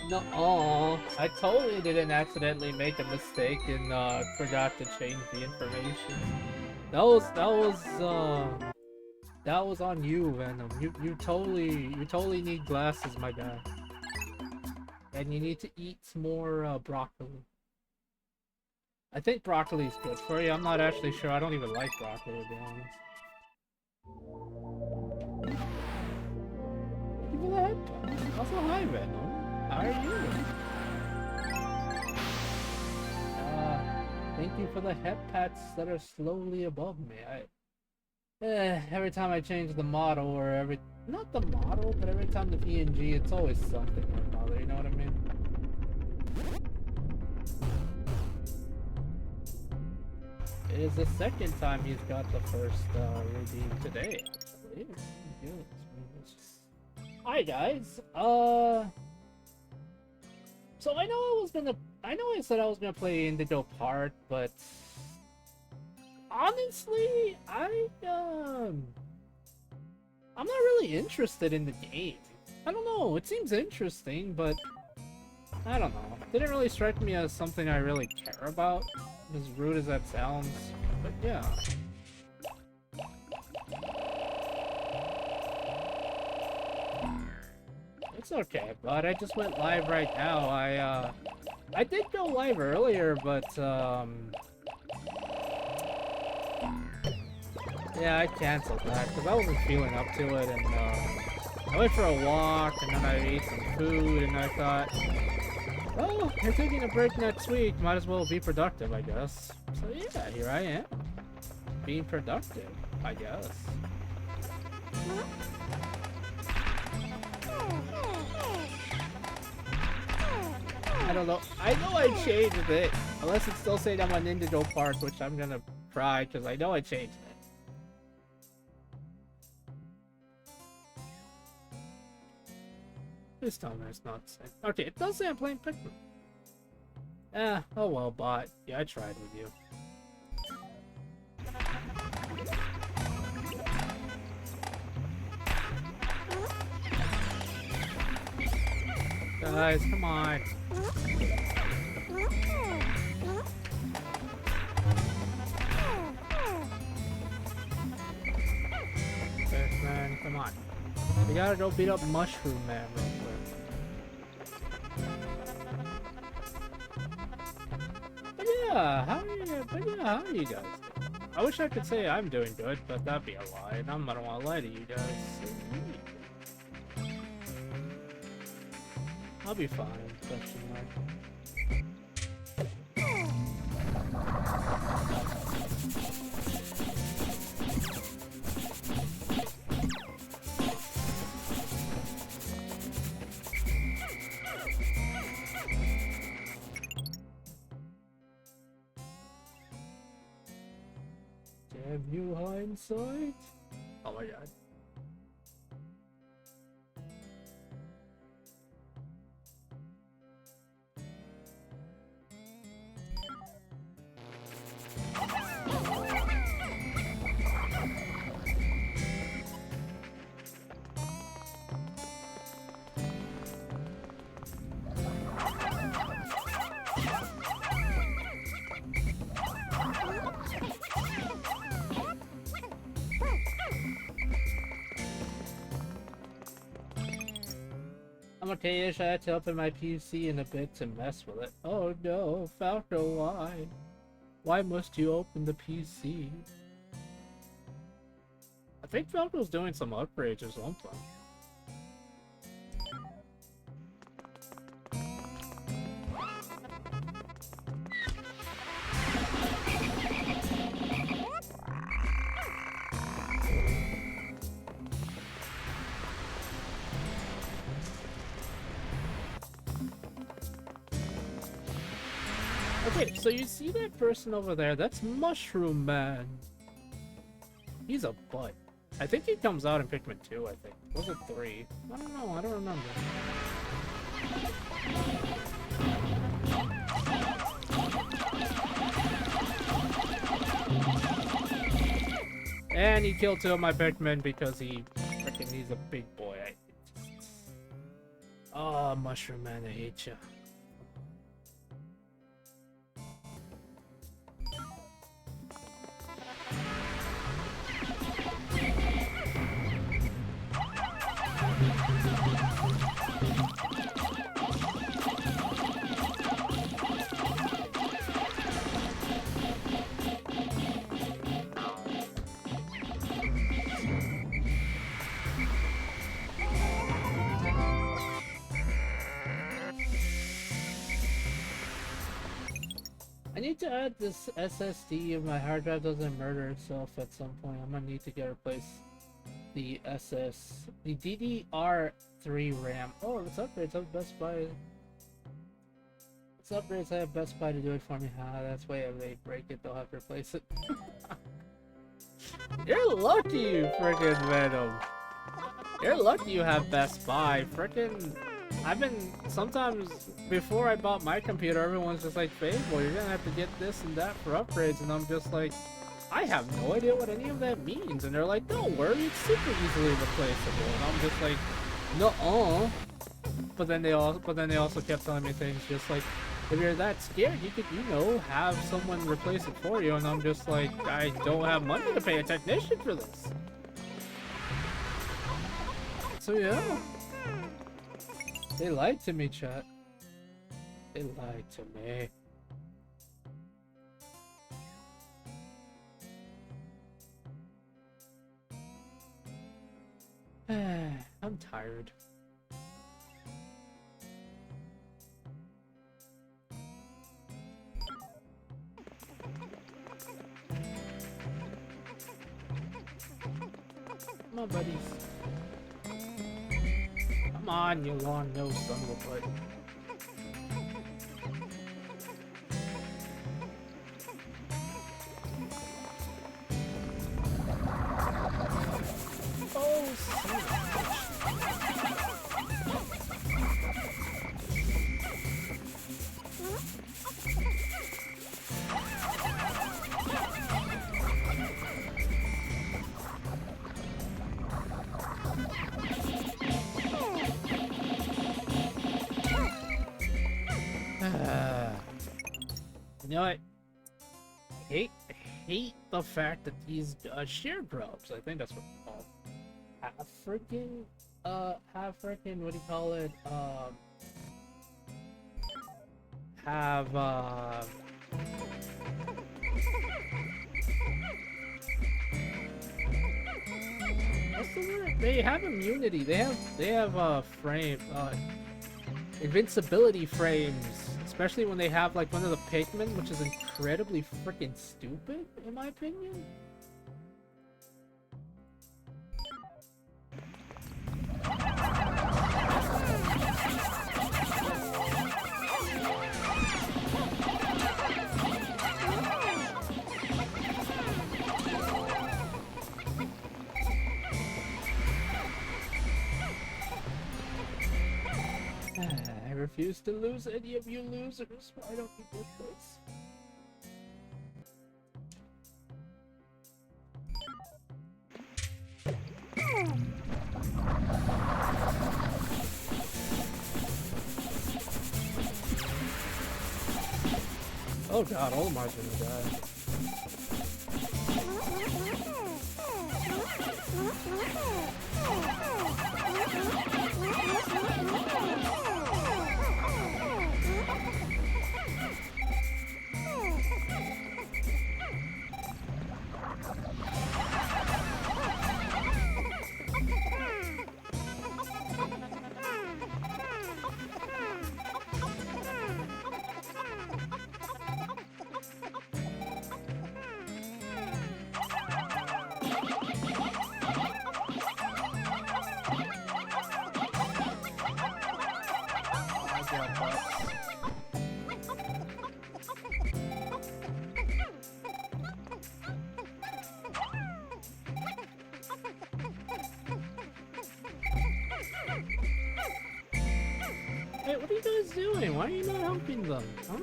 No, oh, I totally didn't accidentally make a mistake and forgot to change the information. That was on you, Venom. You totally need glasses, my guy. And you need to eat some more broccoli. I think broccoli is good for you. I'm not actually sure. I don't even like broccoli, to be honest. Thank you for the headbutt. Also, hi, Venom. How are you? Thank you for the head pats that are slowly above me. Every time I change the model, or not the model, but every time the PNG, it's always something or another, you know what I mean? It is the second time he's got the first redeem today, actually. Hi guys. So I know I said I was gonna play Indigo Park, but honestly, I'm not really interested in the game. I don't know. It seems interesting, but I don't know. It didn't really strike me as something I really care about, as rude as that sounds. But yeah. It's okay, but I just went live right now. I did go live earlier, but yeah, I canceled that because I wasn't feeling up to it, and I went for a walk, and then I ate some food, and I thought, oh, you're taking a break next week, might as well be productive, I guess. So yeah, here I am, being productive, I guess. I don't know. I know I changed it, unless it's still saying I'm on Indigo Park, which I'm gonna try because I know I changed it. This time it's not saying. Okay, it does say I'm playing Pikmin. Oh well, bot. Yeah, I tried with you. Guys, come on. Man, come on. We gotta go beat up Mushroom Man real quick. But yeah, how are you guys doing? I wish I could say I'm doing good, but that'd be a lie, and I don't want to lie to you guys. I'll be fine, question mark. Damn you, hindsight. Oh my god. Okay-ish, I had to open my PC in a bit to mess with it. Oh no, Falco, why? Why must you open the PC? I think Falco's doing some upgrades or something. Okay, so you see that person over there? That's Mushroom Man. He's a butt. I think he comes out in Pikmin 2, I think. Was it 3? I don't know, I don't remember. And he killed 2 of my Pikmin because he's a big boy. Oh, Mushroom Man, I hate you. I need to add this SSD if my hard drive doesn't murder itself at some point. I'm gonna need to get replace the DDR3 RAM. Oh, it's upgrades. I'm Best Buy. It's upgrades. I have Best Buy to do it for me. That's why if they break it, they'll have to replace it. You're lucky, you freaking Venom. You're lucky you have Best Buy. Freaking. I've been sometimes before I bought my computer, everyone's just like, Fable, you're gonna have to get this and that for upgrades, and I'm just like, I have no idea what any of that means, and they're like, don't worry, it's super easily replaceable, and I'm just like, no, but then they also kept telling me things just like, if you're that scared, you could, you know, have someone replace it for you, and I'm just like, I don't have money to pay a technician for this. So yeah. They lied to me, chat. They lied to me. I'm tired. Come on, buddies. Come on, you long-nosed son of a butt. Oh, son of a bitch. You know what? I hate the fact that these sharecrops, I think that's what they're called, have freaking, what do you call it? What's the word? They have immunity. They have frame invincibility frames. Especially when they have like one of the Pikmin, which is incredibly freaking stupid, in my opinion. I refuse to lose any of you losers. Why don't you do this? Oh god, Olimar's gonna die. Hey, what are you guys doing? Why are you not helping them? Huh?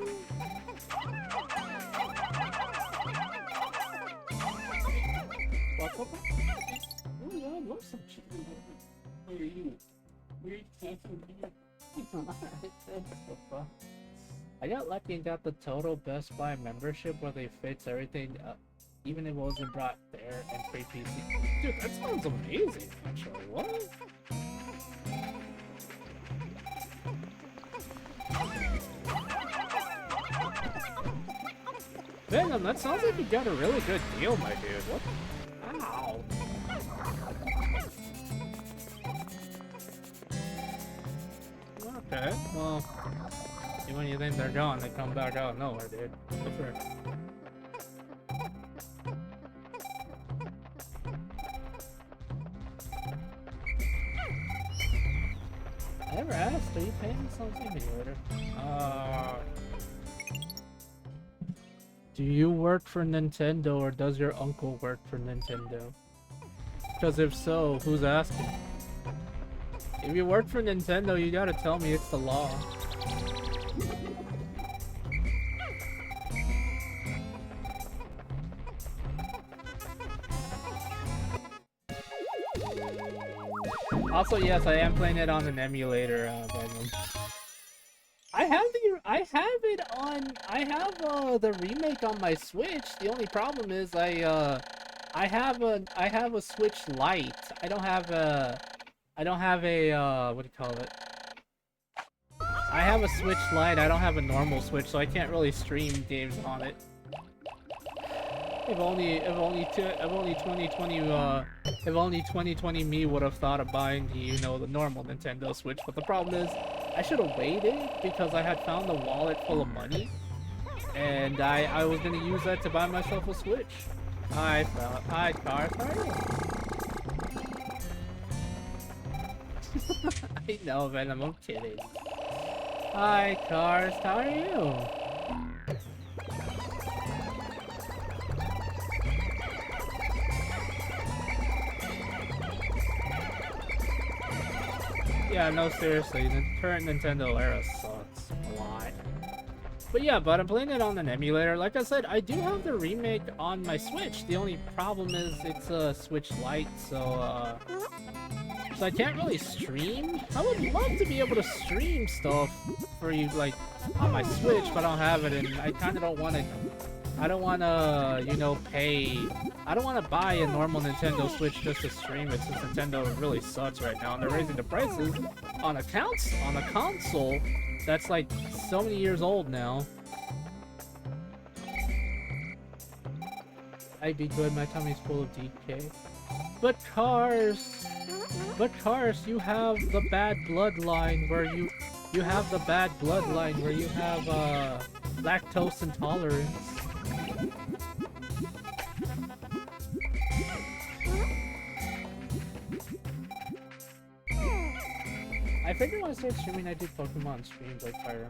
Oh yeah, I love some chicken. Where are you? Where are you? Thanks, Papa. I got lucky and got the total Best Buy membership where they fix everything, even if it wasn't brought there and free PC. Dude, that sounds amazing, actually. What? Venom, that sounds like you got a really good deal, my dude. What? Ow. Okay, well, when you think they're gone, they come back out of nowhere, dude. Good for it. I never asked, are you paying me something later? Do you work for Nintendo or does your uncle work for Nintendo? Because if so, who's asking? If you work for Nintendo, you gotta tell me it's the law. Also, yes, I am playing it on an emulator, Venom. I have the remake on my Switch. The only problem is I have a Switch Lite. I don't have a what do you call it? I have a Switch Lite. I don't have a normal Switch, so I can't really stream games on it. If only 2020 me would have thought of buying the, the normal Nintendo Switch, but the problem is I should have waited because I had found a wallet full of money and I was gonna use that to buy myself a Switch. Hi, Cars, how are you? I know, Venom, I'm kidding. Hi, Cars, how are you? Yeah, no, seriously, the current Nintendo era sucks a lot. But yeah, I'm playing it on an emulator. Like I said, I do have the remake on my Switch. The only problem is it's a Switch Lite, so I can't really stream. I would love to be able to stream stuff for you, like, on my Switch, but I don't have it, and I kind of don't want to, pay. I don't want to buy a normal Nintendo Switch just to stream it, since Nintendo really sucks right now, and they're raising the prices on a console that's like so many years old now. I'd be good, my tummy's full of DK. But Cars, you have the bad bloodline where you have lactose intolerance. I figure when I start streaming, I do Pokemon streams like Fire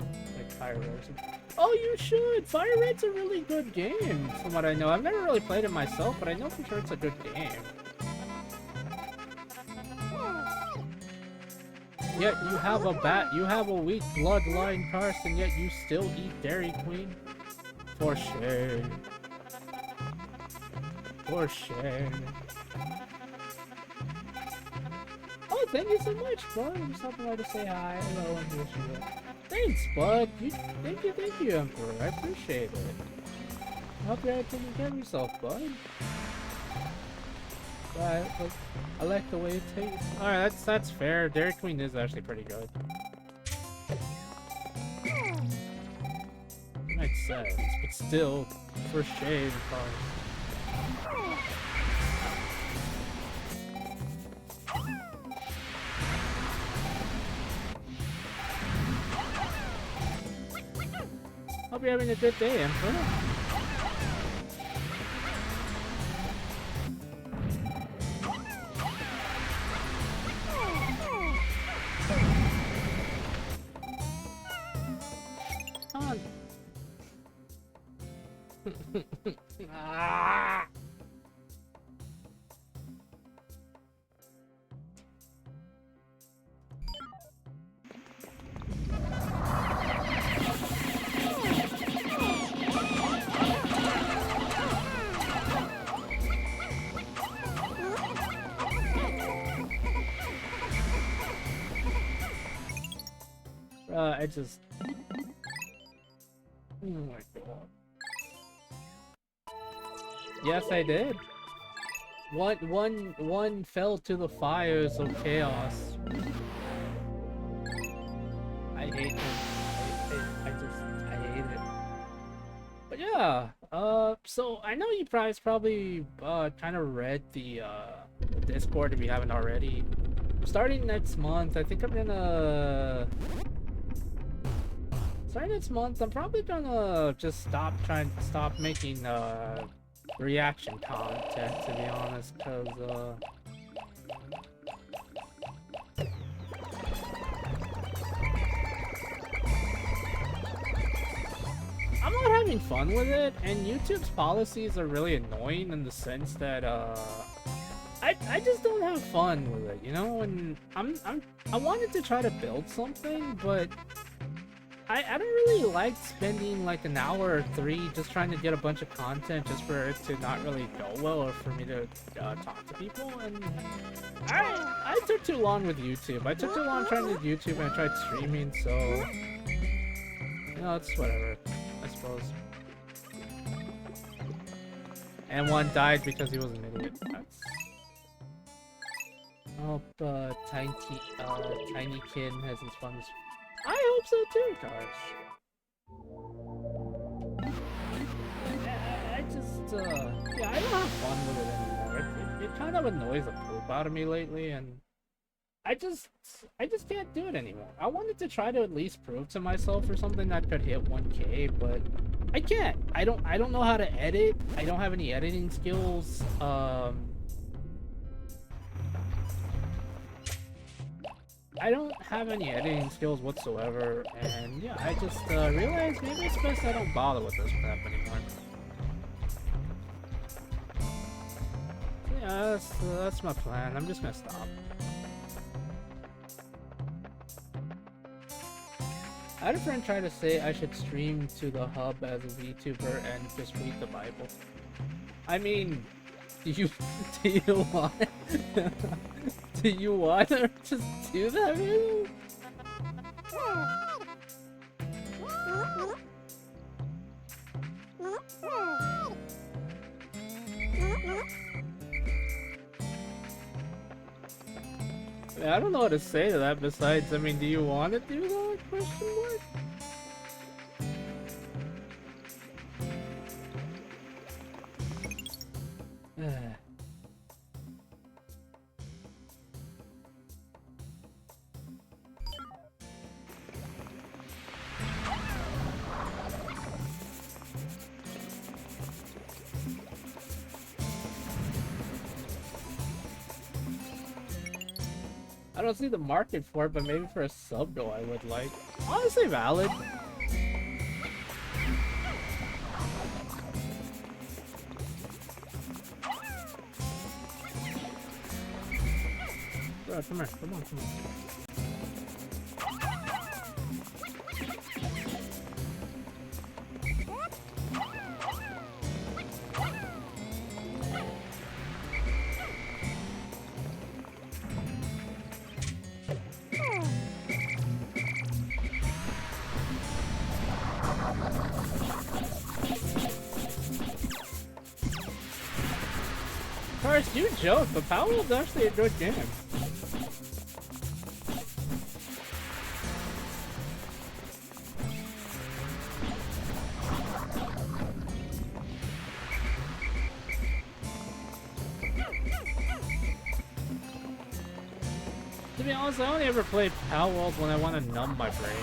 Red's. Oh, you should! Fire Red's a really good game, from what I know. I've never really played it myself, but I know for sure it's a good game. Yet you have a weak bloodline, Karsten, yet you still eat Dairy Queen? For shame. For shame. Oh, thank you so much, bud. I'm stopping by to say hi. Hello, and wish you well. Thanks, bud. Thank you, Emperor. I appreciate it. I hope you're taking care of yourself, bud. I like the way it tastes. Alright, that's fair. Dairy Queen is actually pretty good. Makes sense, but still, for shame, Cars. Hope you're having a good day, Emperor. Ah! I just... Oh my god. Yes, I did. One fell to the fires of chaos. I hate him. I hate it. But yeah, so I know you guys probably kind of read the Discord if you haven't already. Starting next month, I think I'm gonna... Starting next month, I'm probably gonna just stop making reaction content, to be honest, because I'm not having fun with it, and YouTube's policies are really annoying in the sense that I just don't have fun with it, you know. And I wanted to try to build something, but I don't really like spending like an hour or 3 just trying to get a bunch of content just for it to not really go well or for me to talk to people. And I took too long with YouTube. I took too long trying to do YouTube, and I tried streaming, so you know, it's whatever, I suppose. And one died because he was an idiot. That's... I hope Tiny Kid has his fun. I hope so too, guys. I just, yeah, I don't have fun with it anymore. It kind of annoys the poop out of me lately, and I just can't do it anymore. I wanted to try to at least prove to myself for something that could hit 1K, but I can't. I don't know how to edit. I don't have any editing skills. I don't have any editing skills whatsoever, and yeah, I just realized maybe it's best I don't bother with this crap anymore. So yeah, that's my plan. I'm just gonna stop. I had a friend try to say I should stream to the hub as a VTuber and just read the Bible. I mean, do you want do you want to just do that, really? I don't know what to say to that besides, I mean, do you want to do that? Question mark? I don't see the market for it, but maybe for a sub though I would like. Honestly valid. Bro, come here, come on. First, you joke, but Powell's actually a good game. To be honest, I only ever play Powell when I want to numb my brain.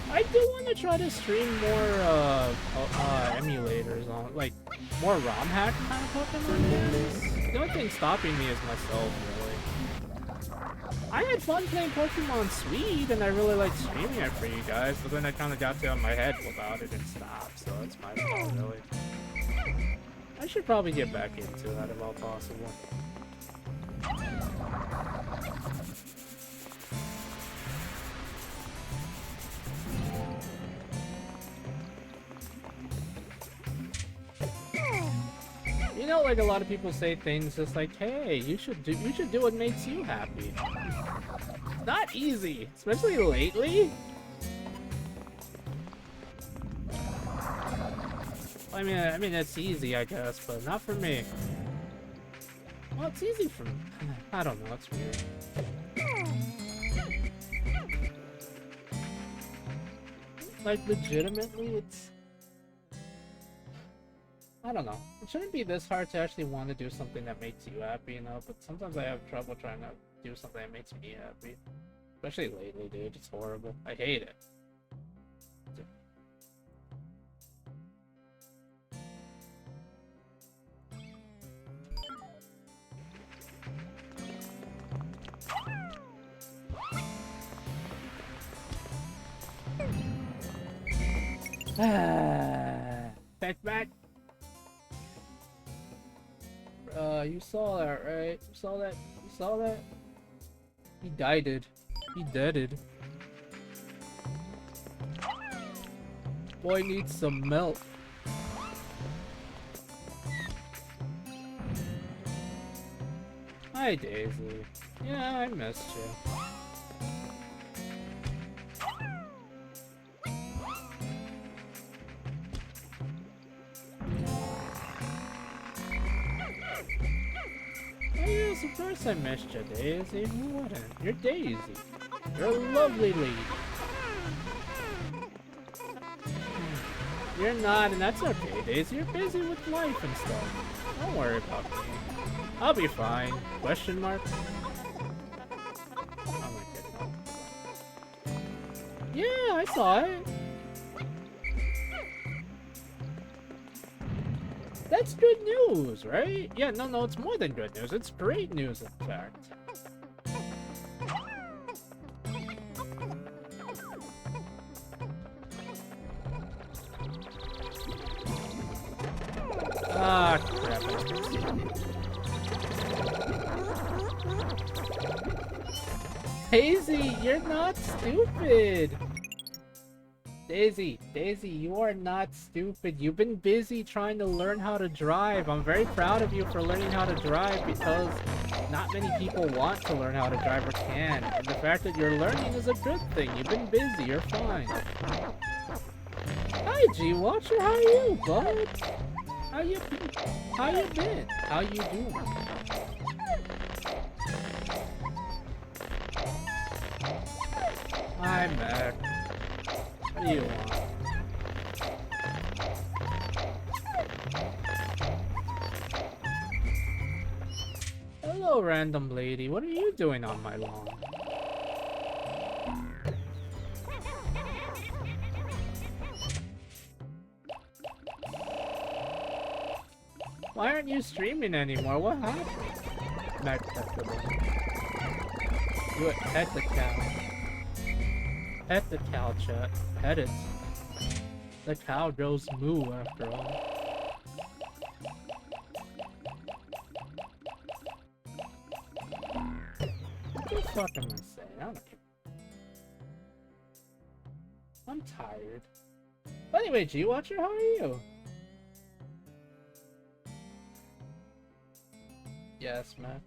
I do want to try to stream more emulators on, like, more ROM hack kind of Pokemon games. The only thing stopping me is myself, really. I had fun playing Pokemon Sweet, and I really liked streaming it for you guys, but then I kind of got to in my head about it and stopped, so it's my fault, really. I should probably get back into that if all possible. You know, like a lot of people say things just like, "Hey, you should do what makes you happy." Not easy, especially lately. I mean, it's easy, I guess, but not for me. Well, it's easy for me. I don't know, it's weird. Like, legitimately, it's... I don't know. It shouldn't be this hard to actually want to do something that makes you happy, you know? But sometimes I have trouble trying to do something that makes me happy. Especially lately, dude. It's horrible. I hate it. Pikmin! You saw that, right? You saw that? You saw that? He died. He deaded. Boy needs some milk. Hi, Daisy. Yeah, I missed you. Yes, of course I missed you, Daisy. Who wouldn't? You're Daisy. You're a lovely lady. You're not, and that's okay, Daisy. You're busy with life and stuff. Don't worry about me. I'll be fine. Question mark? Oh my goodness. Yeah, I saw it. That's good news, right? Yeah, no, it's more than good news. It's great news, in fact. Ah, crap. Daisy, you're not stupid! Daisy, you are not stupid. You've been busy trying to learn how to drive. I'm very proud of you for learning how to drive because not many people want to learn how to drive or can. And the fact that you're learning is a good thing. You've been busy. You're fine. Hi, G-Watcher. How are you, bud? How you been? How you doing? Hi, Mac. What do you want? Hello, random lady. What are you doing on my lawn? Why aren't you streaming anymore? What happened? Mac, you pet the cow. Pet the cow, chat. Pet it. The cow goes moo after all. What the fuck am I saying? I don't care. I'm tired. But anyway, G-Watcher, how are you? Yes, man.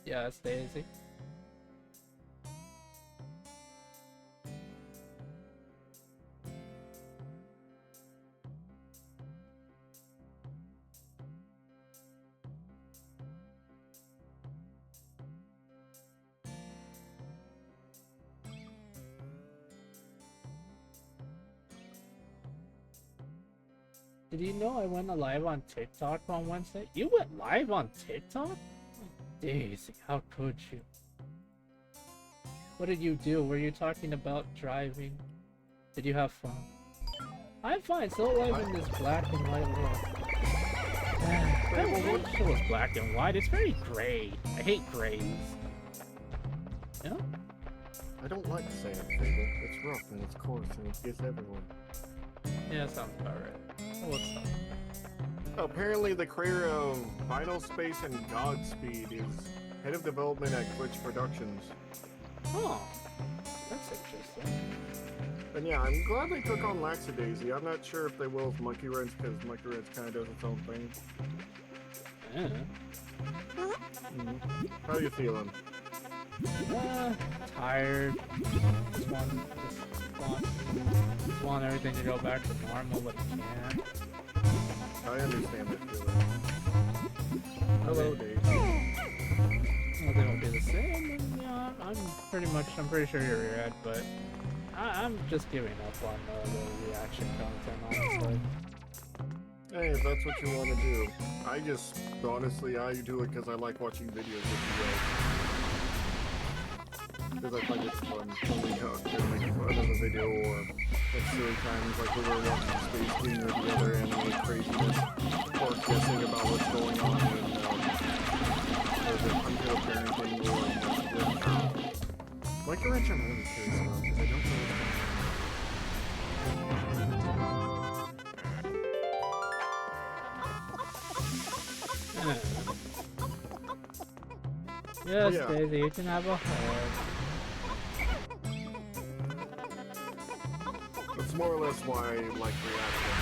Yes, Daisy. Did you know I went live on TikTok on Wednesday? You went live on TikTok? Daisy, how could you? What did you do? Were you talking about driving? Did you have fun? I'm fine, still alive in this black and white world. That world show is black and white. It's very gray. I hate grays. Yeah? I don't like sand, Fable. It's rough and it's coarse and it gets everywhere. Yeah, sounds about right. Oh, what's up? Apparently, the creator of Final Space and Godspeed is head of development at Glitch Productions. Oh, that's interesting. And yeah, I'm glad they took on Laxadaisy. I'm not sure if they will with Monkey Wrench, because Monkey Wrench kind of does its own thing. Yeah. How are you feeling? Tired. Just want everything to go back to normal, but it can't. I understand that feeling. Hello, Daisy. Well, they won't be the same, and yeah, I'm pretty sure you're right, but I'm just giving up on the reaction content, honestly. Hey, if that's what you want to do. Honestly, I do it because I like watching videos of you guys. Because I find it fun to link up and make fun of a video, or at silly times like when we're watching Space Queen or the other anime craziness, or guessing about what's going on in the Untitled Parenting or Monkey Wrench I'm really curious about because I don't know what's going on. Yes, Yeah. Daisy, you can have a hug. That's more or less why I like reaction.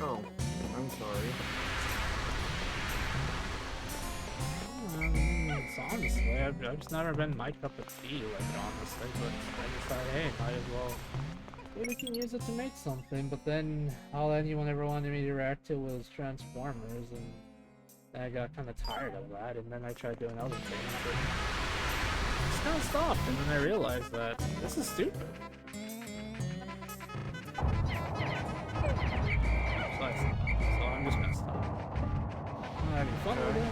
Oh, I'm sorry. It's honestly, I've just never been my cup of tea, like, honestly, but I decided, hey, might as well. Maybe we can use it to make something, but then all anyone ever wanted me to react to was Transformers, and then I got kind of tired of that, and then I tried doing other things, but just kind of stopped, and then I realized that this is stupid. So I'm just gonna stop. I'm not having fun with it.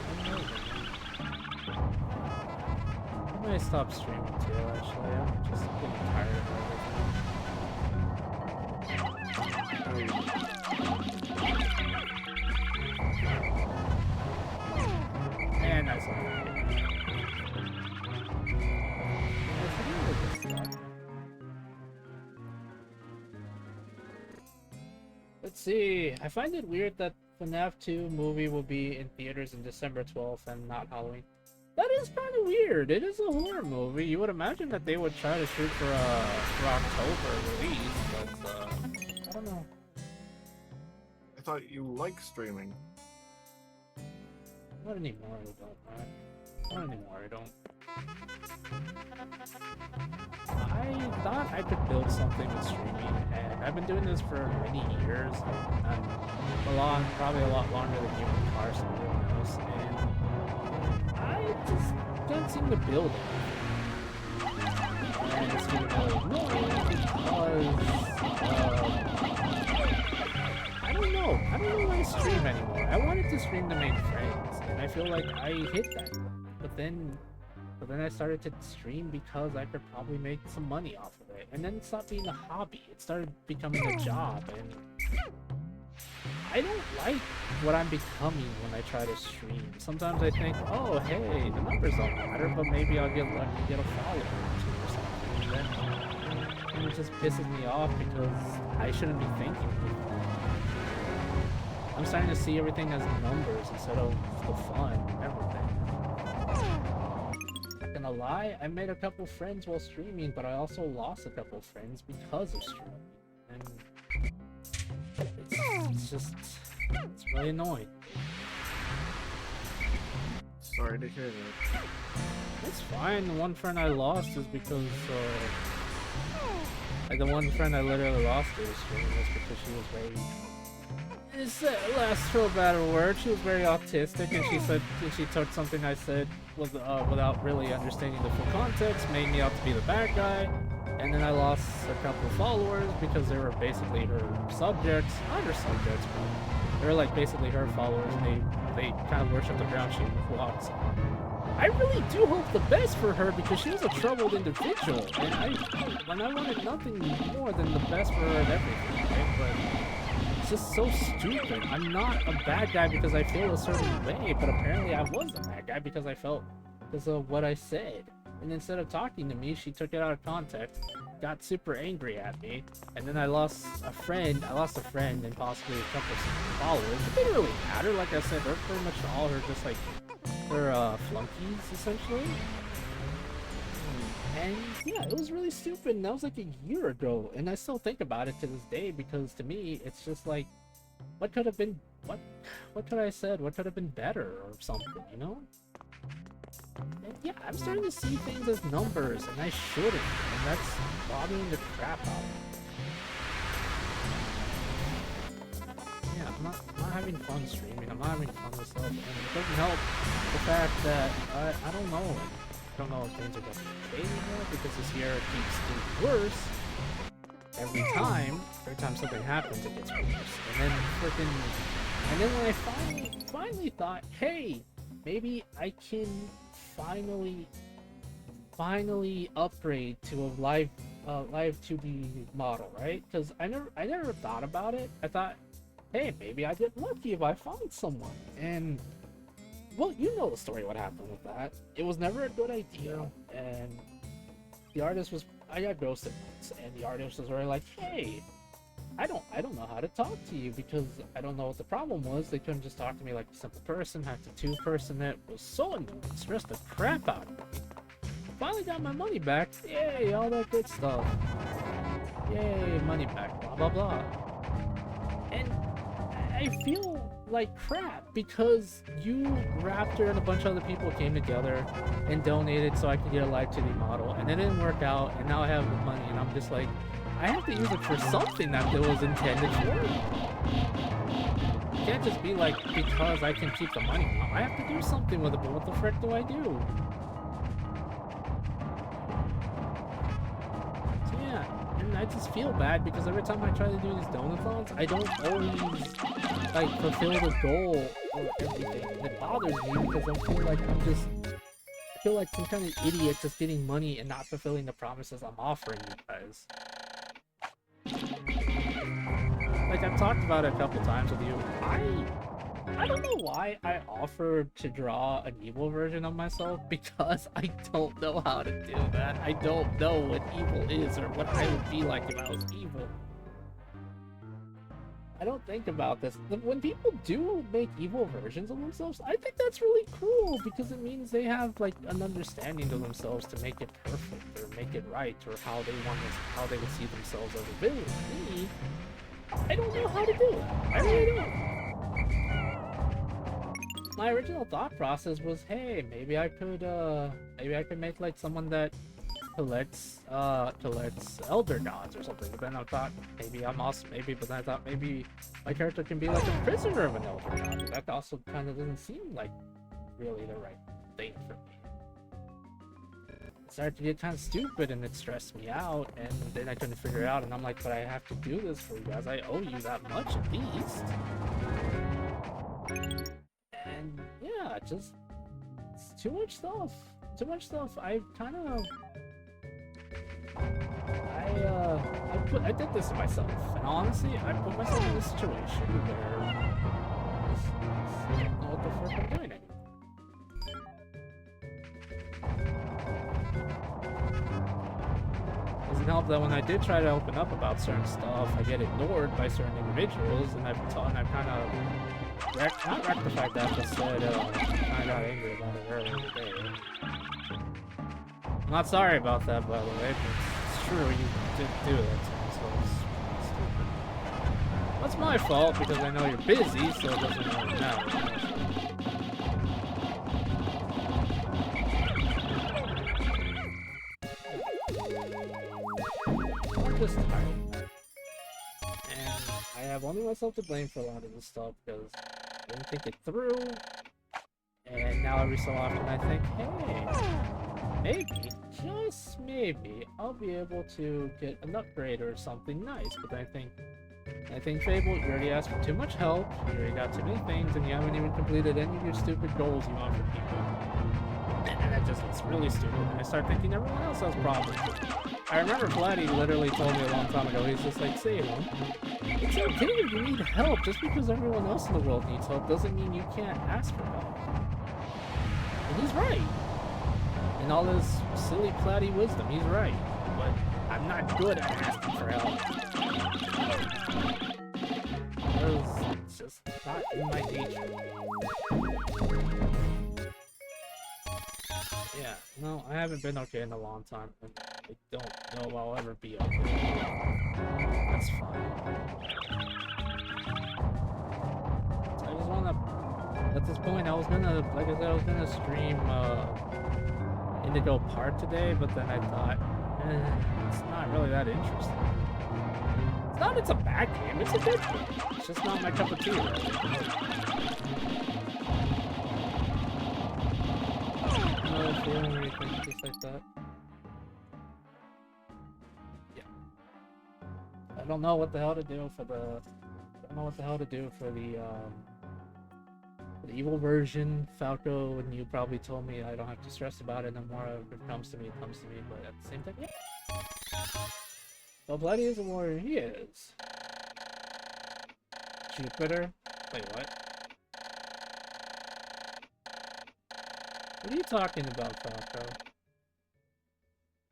I might stop streaming too, actually. I'm just getting tired of everything. And nice one. Let's see. I find it weird that FNAF 2 movie will be in theaters in December 12th and not Halloween. That is kind of weird. It is a horror movie. You would imagine that they would try to shoot for October release, but I don't know. I thought you liked streaming. Not anymore, I don't, right? Not anymore, I don't. I thought I could build something with streaming, and I've been doing this for many years, probably a lot longer than you and Carson doing this, and I just don't seem to build it. And it's getting really annoying because, I don't know why I stream anymore. I wanted to stream to make friends, and I feel like I hit that. But then I started to stream because I could probably make some money off of it. And then it stopped being a hobby. It started becoming a job, and I don't like what I'm becoming when I try to stream. Sometimes I think, oh hey, the numbers don't matter, but maybe I'll get lucky and get a follower or two or something. And it just pisses me off because I shouldn't be thinking. I'm starting to see everything as numbers instead of the fun and everything. Not gonna lie, I made a couple friends while streaming, but I also lost a couple friends because of streaming. And it's really annoying. Sorry to hear that. It's fine. The one friend I lost is because, the one friend I literally lost to the streaming was because she was very... last for a better word, she was very autistic, and she took something I said without really understanding the full context, made me out to be the bad guy, and then I lost a couple of followers because they were basically her subjects, not her subjects, but they were like basically her followers, and they kind of worship the ground she walks on. I really do hope the best for her because she was a troubled individual, and I wanted nothing more than the best for her and everything, right? But it's just so stupid. I'm not a bad guy because I feel a certain way, but apparently I was a bad guy because I felt because of what I said. And instead of talking to me, she took it out of context got super angry at me, and then I lost a friend. And possibly a couple of followers. It didn't really matter. Like I said, they're pretty much all are just like they're flunkies essentially. And yeah, it was really stupid. And that was like a year ago, and I still think about it to this day because to me, it's just like, what could have been, what could I have said? What could have been better or something, you know? And yeah, I'm starting to see things as numbers, and I shouldn't, and that's bothering the crap out of me. Yeah, I'm not having fun streaming. I'm not having fun with stuff, and it doesn't help the fact that I don't know. I don't know if things are going to stay anymore because this year keeps getting worse. Every time something happens, it gets worse. And then when I finally thought, hey, maybe I can finally upgrade to a live 2D model, right? Because I never thought about it. I thought, hey, maybe I get lucky if I find someone. And well, you know the story, what happened with that. It was never a good idea, and the artist was, I got ghosted once, and the artist was very like, hey, I don't know how to talk to you because I don't know what the problem was. They couldn't just talk to me like a simple person, had to two-person it. Was so annoying, stressed the crap out of me. Finally got my money back, yay, all that good stuff. Yay, money back, blah blah blah. And I feel like crap because you, Raptor, and a bunch of other people came together and donated so I could get a live 2D model, and it didn't work out, and now I have the money, and I'm just like, I have to use it for something that it was intended for. It can't just be like, because I can keep the money. No, I have to do something with it, but what the frick do I do? So yeah, and I just feel bad because every time I try to do these donathons, I don't always like fulfill the goal or everything. And it bothers me because I feel like I feel like some kind of idiot just getting money and not fulfilling the promises I'm offering you guys. Like I've talked about it a couple times with you. I don't know why I offered to draw an evil version of myself because I don't know how to do that. I don't know what evil is or what I would be like if I was evil. I don't think about this. When people do make evil versions of themselves, I think that's really cool because it means they have like an understanding of themselves to make it perfect or make it right or how they would see themselves as a villain. Me, I don't know how to do it. I really don't. My original thought process was, hey, maybe I could make like someone that collects elder gods or something. But then I thought but then I thought maybe my character can be like a prisoner of an elder god. But that also kind of doesn't seem like really the right thing for me. It started to get kind of stupid and it stressed me out, and then I couldn't figure it out, and I'm like, but I have to do this for you guys. I owe you that much at least. And yeah, it's too much stuff. Too much stuff. I did this to myself, and honestly, I put myself in a situation where I don't know what the frick I'm doing anymore. Doesn't help that when I did try to open up about certain stuff, I get ignored by certain individuals, and I've kind of not rectified that, but said I got angry about it earlier today. I'm not sorry about that, by the way, but it's true, you did do that to me, so it's stupid. That's my fault, because I know you're busy, so it doesn't really matter. I'm just tired. And I have only myself to blame for a lot of this stuff, because I didn't think it through. And now every so often I think, hey, maybe, just maybe, I'll be able to get an upgrade or something nice. But I think Fable, you already asked for too much help, you already got too many things, and you haven't even completed any of your stupid goals you want for people. And it's really stupid. And I start thinking everyone else has problems. I remember Vladdy literally told me a long time ago, he's just like, Salem, it's okay if you need help. Just because everyone else in the world needs help doesn't mean you can't ask for help. And he's right. In all his silly, platty wisdom, he's right. But I'm not good at asking for help. It's just not in my nature. Yeah, no, I haven't been okay in a long time, and I don't know I'll ever be okay. That's fine. I just wanna, at this point, I was gonna, like I said, I was gonna stream, Indigo Park today, but then I thought, it's not really that interesting. It's not it's a bad game, it's a good game. It's just not my cup of tea, really. Another feeling where you think just like that. Yeah. I don't know what the hell to do for the... I don't know what the hell to do for the evil version. Falco, and you probably told me I don't have to stress about it no more. If it comes to me, it comes to me. But at the same time, yeah. Well, Bloody is a warrior. He is. Jupiter? Wait, what? What are you talking about, Falco?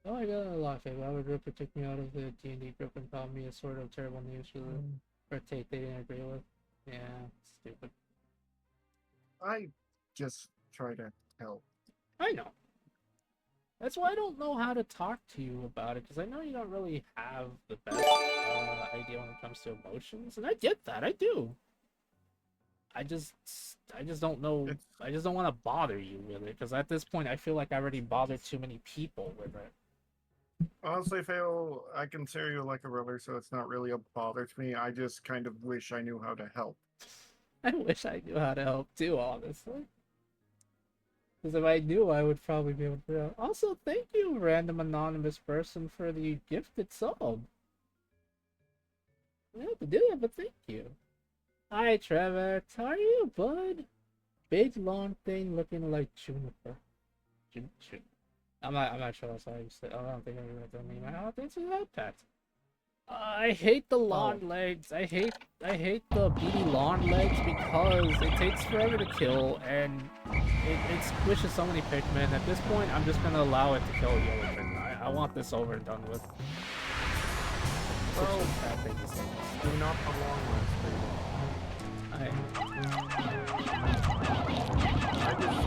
Oh, I got a lot of Fable. Our group took me out of the D&D group and called me a sort of terrible news for a take they didn't agree with. Yeah, stupid. I just try to help. I know. That's why I don't know how to talk to you about it, because I know you don't really have the best idea when it comes to emotions, and I get that, I do. I just don't know. I just don't want to bother you with it, because at this point I feel like I already bothered too many people with it. Honestly, Fable, I consider you like a brother, so it's not really a bother to me. I just kind of wish I knew how to help. I wish I knew how to help too, honestly. Because if I knew, I would probably be able to help. Also, thank you, random anonymous person, for the gifted sub. I don't have to do that, but thank you. Hi, Trevor. How are you, bud? Big long thing looking like Juniper. I'm not sure that's how you say. I don't think I'm gonna tell me. I don't think it's that pet. I hate the lawn legs. I hate the beady lawn legs because it takes forever to kill and it squishes so many Pikmin. At this point, I'm just gonna allow it to kill yellow Pikmin. I want this over and done with. Well, do not the long list, Fable. I just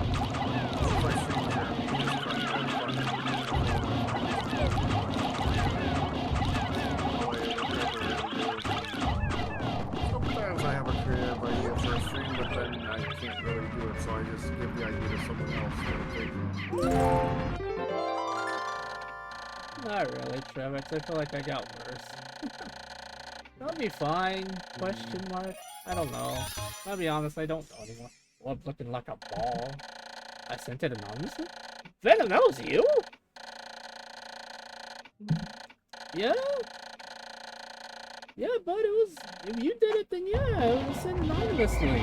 sometimes I have a creative idea for a stream, but then I can't really do it, so I just give the idea to someone else. Not really, Trevor. I feel like I got worse. That'll be fine. Question mark? I don't know. I'll be honest, I don't know anymore. Well, I'm looking like a ball. I sent it anonymously? Venom, that was you? Yeah? Yeah, but it was... If you did it, then yeah, it was sent anonymously.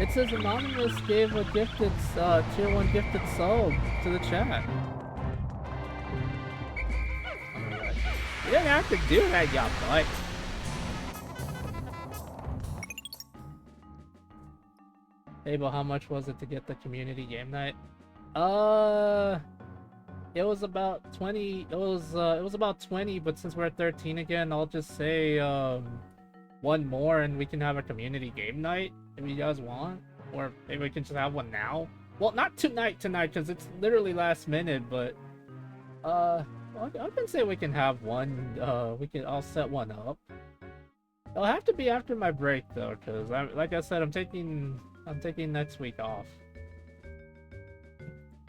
It says anonymous gave a gifted, tier 1 gifted sub to the chat. You didn't have to do that, ya butt. Fable, how much was it to get the community game night? It was about 20. It was about 20, but since we're at 13 again, I'll just say one more and we can have a community game night if you guys want, or maybe we can just have one now. Well, not tonight because it's literally last minute, but I can say we can have one. I'll set one up. It'll have to be after my break though, because like I said, I'm taking next week off.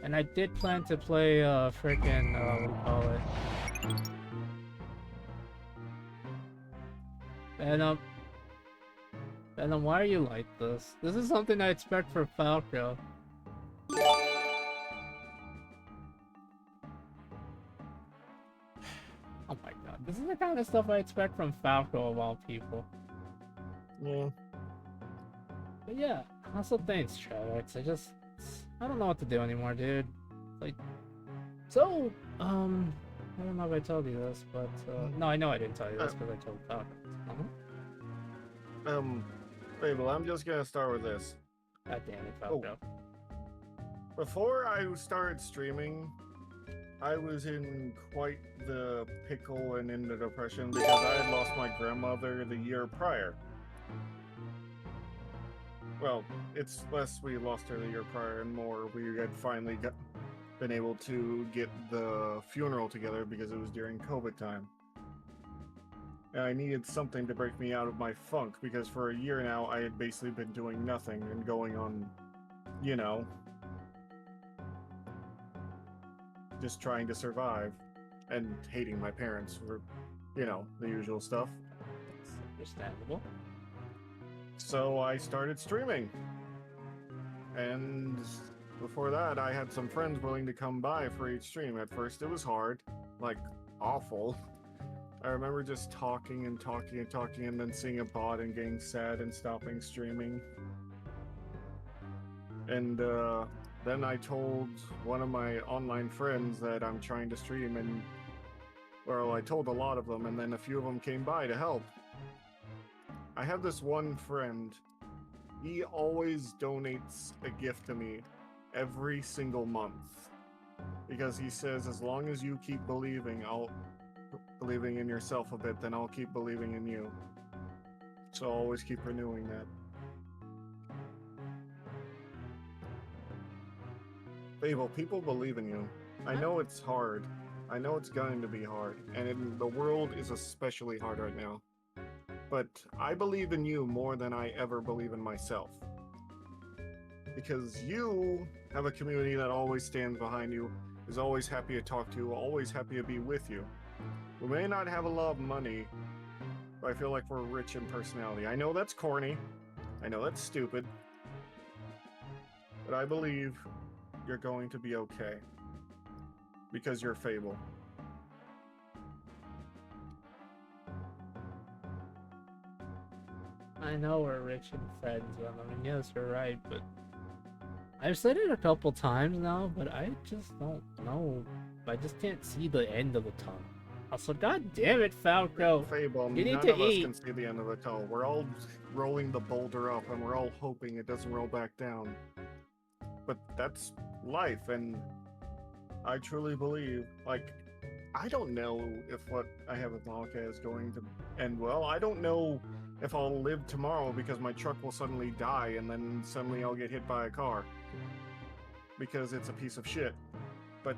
And I did plan to play frickin' what do you call it? Venom, why are you like this? This is something I expect for Falco. Oh my god, this is the kind of stuff I expect from Falco of all people. Yeah. But yeah, also thanks, Travis. I don't know what to do anymore, dude. Like, so, I don't know if I told you this, but, no, I know I didn't tell you this because I told Falco. Fable, I'm just gonna start with this. God damn it, Falco. Before I started streaming, I was in quite the pickle and in the depression because I had lost my grandmother the year prior. Well, it's less we lost her the year prior and more we had finally been able to get the funeral together because it was during COVID time. And I needed something to break me out of my funk because for a year now I had basically been doing nothing and going on, you know, just trying to survive and hating my parents for, the usual stuff. It's understandable. So I started streaming. And before that, I had some friends willing to come by for each stream. At first, it was hard, like awful. I remember just talking and talking and talking and then seeing a bot and getting sad and stopping streaming. And then I told one of my online friends that I'm trying to stream, and well, I told a lot of them, and then a few of them came by to help. I have this one friend. He always donates a gift to me every single month because he says, as long as you keep believing in yourself a bit, then I'll keep believing in you. So I'll always keep renewing that. Fable, people believe in you. I know it's hard. I know it's going to be hard, and the world is especially hard right now. But I believe in you more than I ever believe in myself. Because you have a community that always stands behind you, is always happy to talk to you, always happy to be with you. We may not have a lot of money, but I feel like we're rich in personality. I know that's corny. I know that's stupid. But I believe you're going to be okay. Because you're Fable. I know we're rich and friends, I mean, yes, you're right, but I've said it a couple times now, but I just don't know. I just can't see the end of the tunnel. Also, god damn it, Falco! Fable, You need none to of us eat! can see the end of the tunnel. We're all rolling the boulder up, and we're all hoping it doesn't roll back down. But that's life, and I truly believe, I don't know if what I have with Malika is going to end well. I don't know if I'll live tomorrow because my truck will suddenly die and then suddenly I'll get hit by a car because it's a piece of shit. But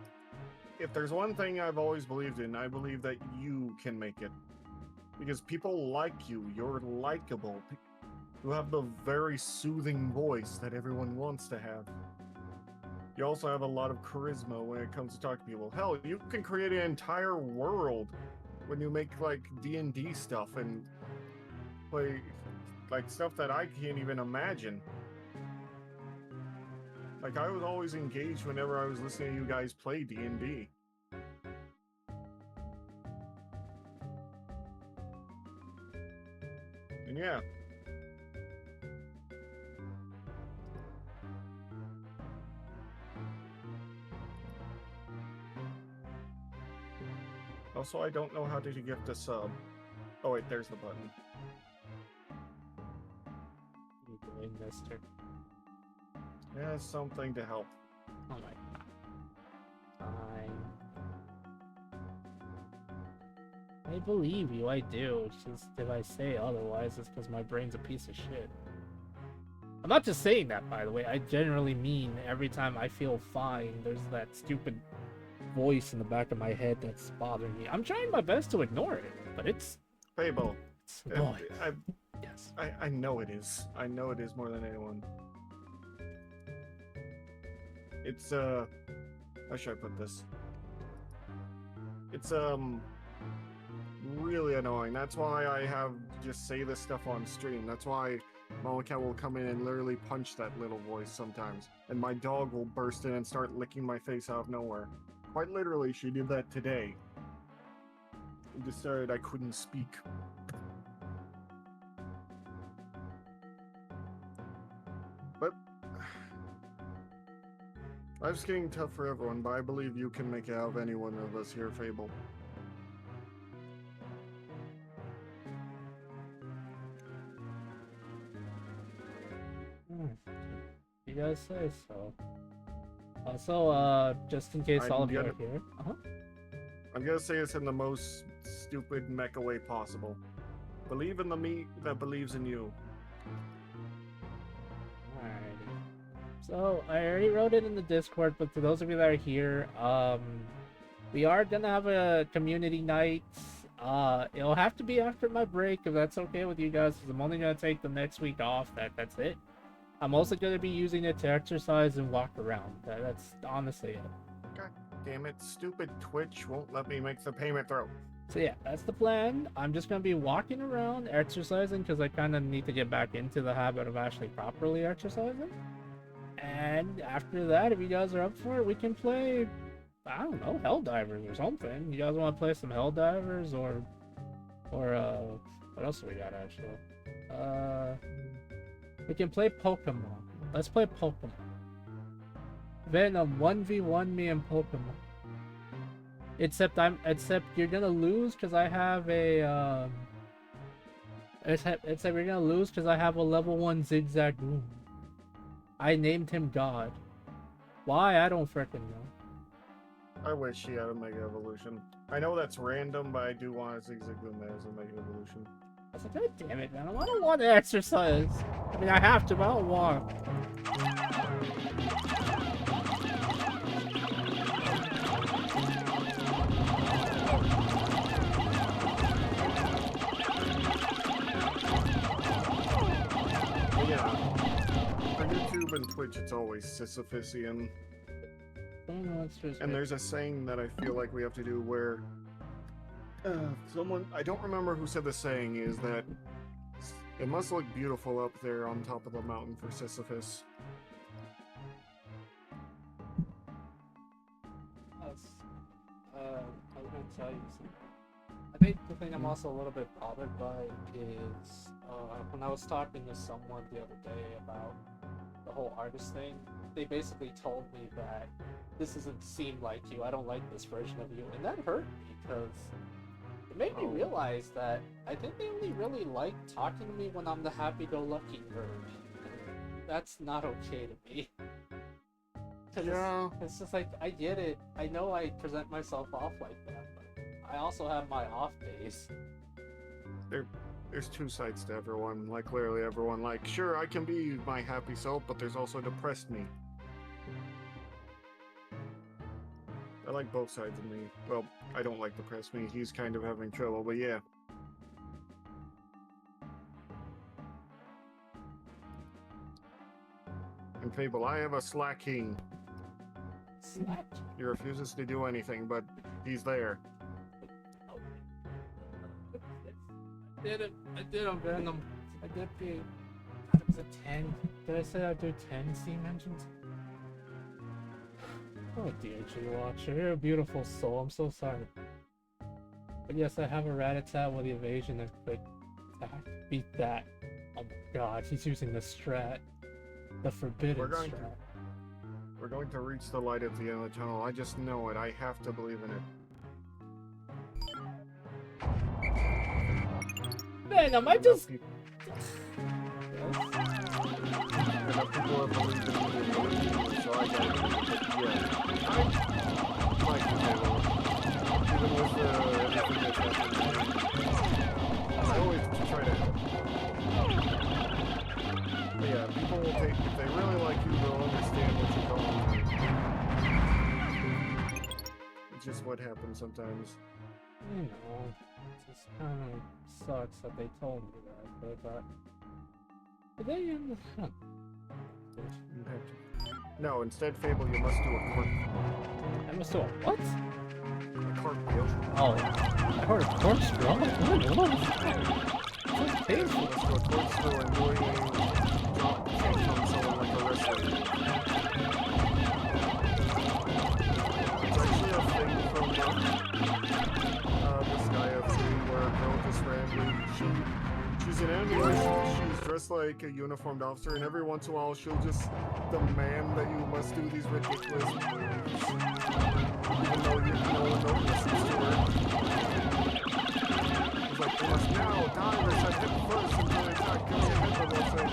if there's one thing I've always believed in, I believe that you can make it. Because people like you. You're likable. You have the very soothing voice that everyone wants to have. You also have a lot of charisma when it comes to talking to people. Hell, you can create an entire world when you make like D&D stuff and play like stuff that I can't even imagine. Like I was always engaged whenever I was listening to you guys play D&D. And yeah. Also, I don't know how to gift a sub. Oh wait, there's the button. What are you doing, mister? Yeah, something to help. Oh my god. Fine. I believe you, I do. It's just if I say otherwise, it's because my brain's a piece of shit. I'm not just saying that, by the way. I generally mean every time I feel fine, there's that stupid voice in the back of my head that's bothering me. I'm trying my best to ignore it, but it's Fable. annoying. Yes. I know it is. I know it is more than anyone. It's how should I put this? It's really annoying. That's why I have just say this stuff on stream. That's why Monica will come in and literally punch that little voice sometimes. And my dog will burst in and start licking my face out of nowhere. Quite literally, she did that today. It just started, I couldn't speak. But life's getting tough for everyone, but I believe you can make it out of any one of us here, Fable. You guys say so. Also, just in case all of you are here. I'm gonna say this in the most stupid mecha way possible. Believe in the me that believes in you. Alrighty. So I already wrote it in the Discord, but to those of you that are here, we are gonna have a community night. It'll have to be after my break if that's okay with you guys, because I'm only gonna take the next week off. That's it. I'm also gonna be using it to exercise and walk around. That's honestly it. God damn it, stupid Twitch won't let me make the payment through. So yeah, that's the plan. I'm just gonna be walking around, exercising, because I kind of need to get back into the habit of actually properly exercising. And after that, if you guys are up for it, we can play, I don't know, Helldivers or something. You guys want to play some Helldivers or what else do we got actually? We can play Pokemon. Let's play Pokemon. Venom 1v1 me and Pokemon. Except you're gonna lose because I have a except you're gonna lose because I have a level 1 Zigzagoon. I named him God. Why? I don't frickin' know. I wish he had a Mega Evolution. I know that's random, but I do want a Zigzagoon that has a Mega Evolution. I was like, God damn it, man. I don't want to exercise. I mean, I have to, but I don't want. Yeah. For YouTube and Twitch, it's always Sisyphusian. And there's a saying that I feel like we have to do where I don't remember who said the saying, is that it must look beautiful up there on top of the mountain for Sisyphus. I was gonna tell you something. I think the thing I'm also a little bit bothered by is when I was talking to someone the other day about the whole artist thing, they basically told me that this doesn't seem like you, I don't like this version of you, and that hurt me because it made me realize that I think they only really like talking to me when I'm the happy-go-lucky nerd. That's not okay to me. Yeah. It's just like, I get it. I know I present myself off like that, but I also have my off days. There's two sides to everyone. Like, clearly everyone, like, sure, I can be my happy self, but there's also depressed me. I like both sides of me. Well, I don't like depressed me. He's kind of having trouble, but yeah. In Fable, I have a Slacking. Slack? He refuses to do anything, but he's there. I did a Venom. I did the... It was a 10. Did I say I'd do 10 Steam engines? Oh dear, G-Watcher, you're a beautiful soul. I'm so sorry. But yes, I have a Rattata with the evasion and quick attack. Beat that. Oh my god, he's using the strat. The forbidden strat. We're going to reach the light at the end of the tunnel. I just know it. I have to believe in it. Venom, I just... Enough people have believed in me, so I got it. Yeah. I like the Fable. Even with everything that's happening. I always try to help. But yeah, people will take, if they really like you, they'll understand what you're going through. It's just what happens sometimes. You know, it just kind of sucks that they told me that, but they understand. No, instead, Fable, you must do a cork. I must do a what? A cartwheel. Oh, I heard a corkscrew. I'm like, what? That's painful. Let's do a corkscrew and doing a drop kick on someone like a wrestler. It's actually a thing from this guy of where a girl just randomly, she's an enemy, she's dressed like a uniformed officer, and every once in a while she'll just demand that you must do these ridiculous moves, even though no one listens to her. It's like, you must now die or set hit first until the attack kills your head, and they'll say,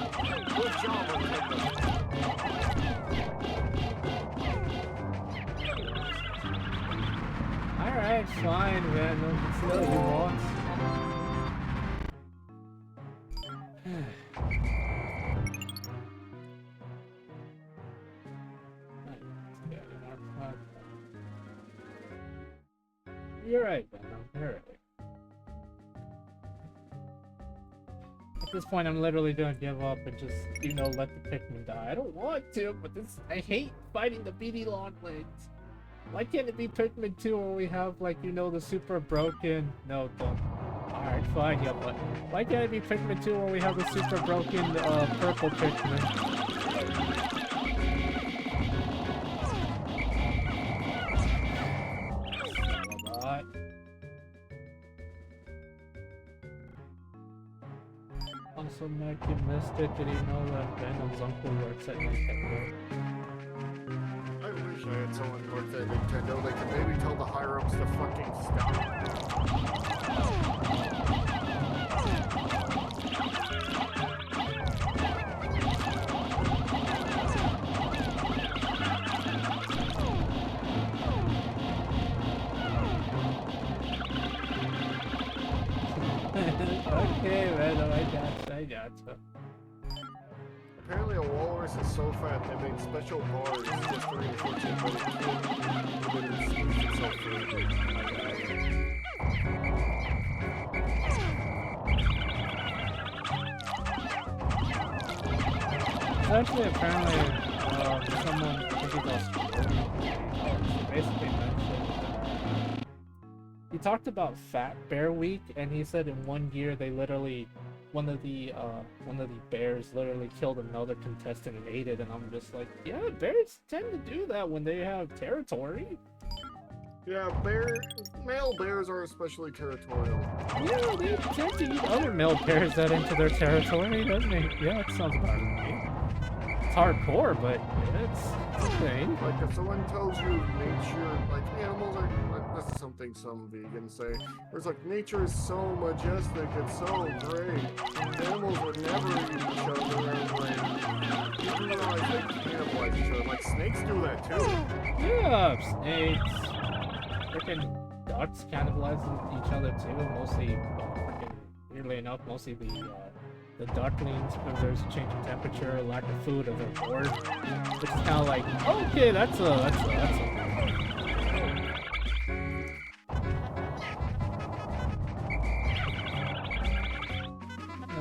good job on hitting them. Alright, fine, man. It's what you want. You're right, man. You're right. At this point, I'm literally gonna give up and just, you know, let the Pikmin die. I don't want to, but I hate fighting the beady long legs. Why can't it be Pikmin 2 where we have, like, you know, the super broken... No, don't. Alright, fine, yeah, but... Why can't it be Pikmin 2 where we have the super broken, purple Pikmin? Also, Mac, you missed it. Did he know that Venom's uncle works at Nintendo? I wish I had someone who worked at Nintendo. They could maybe tell the higher-ups to fucking stop. Okay, man, I gotcha. Apparently a walrus is so fat they made special bars just for reinforce it, but it wouldn't squeeze itself through. Actually, apparently, someone, I think it was basically mentioned, he talked about Fat Bear Week, and he said in 1 year they literally, one of the bears literally killed another contestant and ate it, and I'm just like, yeah, bears tend to do that when they have territory. Yeah, male bears are especially territorial. Yeah, they tend to eat other male bears that enter their territory, doesn't it? Yeah, it sounds about right. It's hardcore, but it's a thing. Like, if someone tells you nature, like, animals are, like, this is something some vegans say, where it's like, nature is so majestic, it's so great. Animals would never eat each other, and, like, you do realize they cannibalize each other. Like, snakes do that, too. Yeah, snakes. Freaking ducks cannibalize each other, too. Mostly, freaking, weirdly enough, mostly the ducklings, because there's a change in temperature, lack of food, or they're bored. Which is kind of like, okay, that's a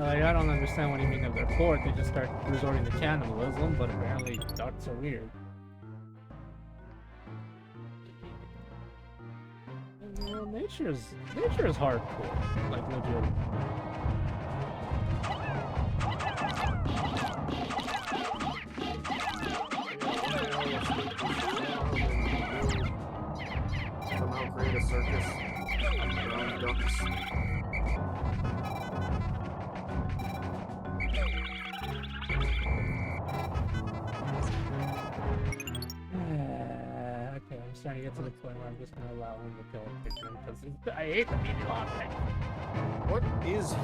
like, I don't understand what you mean if they're bored. They just start resorting to cannibalism, but apparently ducks are weird. Well, nature is hardcore, like legit. Somehow create a circus around ducks. Okay, I'm starting to get to the point where I'm just gonna allow him to kill Pikmin because I hate the meaty long thing. What is he?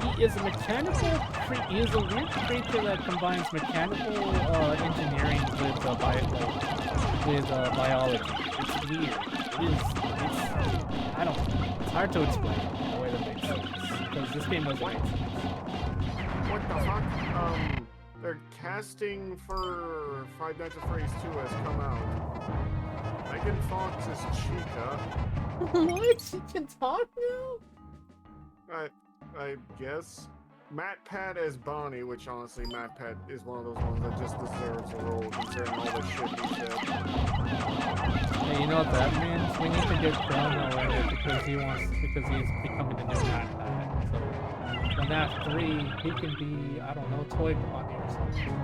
He is a mechanical he is a weird creature that combines mechanical engineering with biology. It's weird. I don't know. It's hard to explain in a way that makes sense. Because this game doesn't make sense. What the fuck? Their casting for Five Nights at Freddy's 2 has come out. Megan Fox is Chica. What? She can talk now? I guess. Matt Pat as Bonnie, which honestly, Matt Pat is one of those ones that just deserves a role considering all the shit he said. Hey, you know what that means? We need to get Chrono in it because he's becoming the new Matt Pat. So, in FNAF 3, he can be, I don't know, Toy Bonnie or something.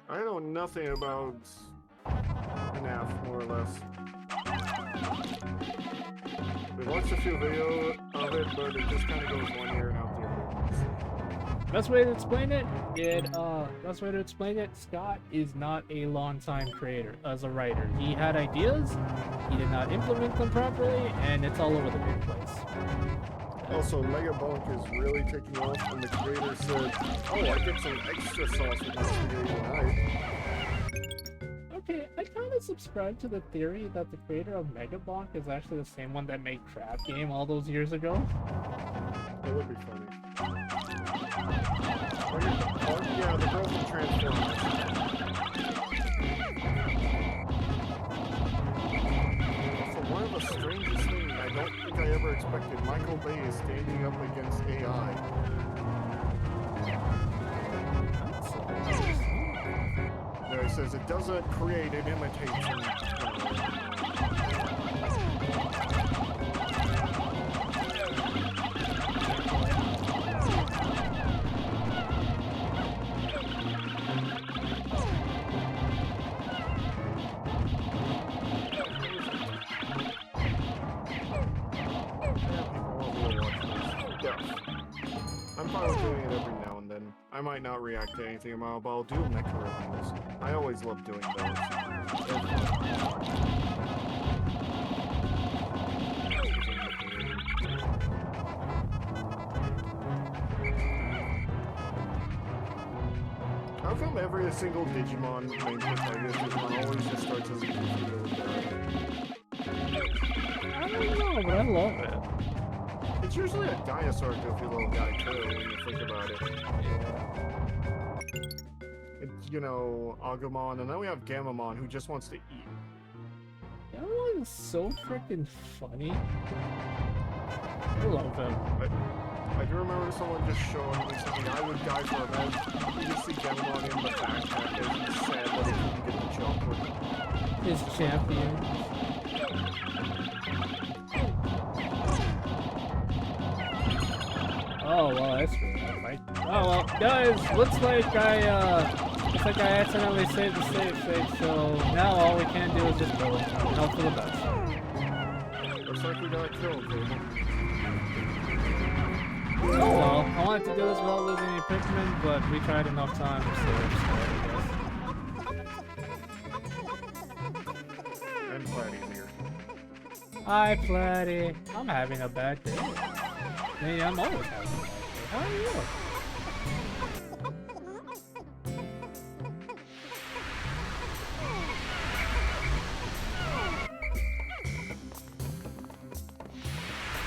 I know nothing about FNAF, more or less. We watched a few videos of it, but it just kind of goes one ear and out the other. Best way to explain it, Scott is not a long-time creator as a writer. He had ideas, he did not implement them properly, and it's all over the big place. Also, Mega Bonk is really taking off, and the creator said, "Oh, I get some extra sauce with this video tonight." Okay, I I kind of subscribe to the theory that the creator of Megabonk is actually the same one that made Crab Game all those years ago. It would be funny. Oh, yeah, the girl from Transformers. So one of the strangest things I don't think I ever expected, Michael Bay is standing up against AI. There it says it doesn't create an imitation. I'm probably doing it every now and then. I might not react to anything about it, but I'll do mecha reviews. I always love doing those. They're fun. How come every single Digimon main protagonist always just starts as a goofy little guy? I don't know, but I love it. It's usually a dinosaur goofy little guy too, when you think about it. It's, you know, Agumon, and then we have Gamamon, who just wants to eat. Gamamon is so freaking funny. I love him. I do remember someone just showing me something I would die for a event. You just see Gamamon in the backpack as he's sad that he couldn't get the chocolate. His champion. Oh well, that's really right. Oh well, guys, looks like I accidentally saved the save state, so now all we can do is just go and hope for the best. Looks like we got killed, Fable. Oh well, I wanted to do this without losing any Pikmin, but we tried enough times, so And Platy's here. hi, Platty. I'm having a bad day. Hey, I'm always having a bad day. How are you?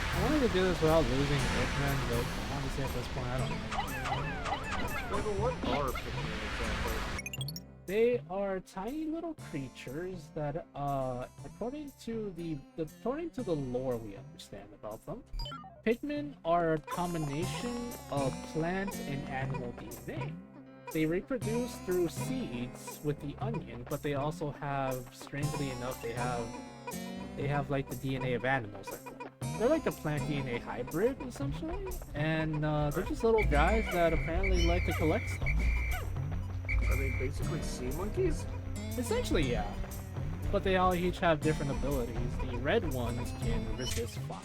I wanted to do this without losing Pikmin, but honestly at this point I don't know. What are Pikmin exactly? They are tiny little creatures that, according to the lore we understand about them, Pikmin are a combination of plant and animal DNA. They reproduce through seeds with the onion, but they also have, strangely enough, they have like the DNA of animals. They're like a plant DNA hybrid, essentially, and they're just little guys that apparently like to collect stuff. Are they basically sea monkeys? Essentially, yeah. But they all each have different abilities. The red ones can resist fire.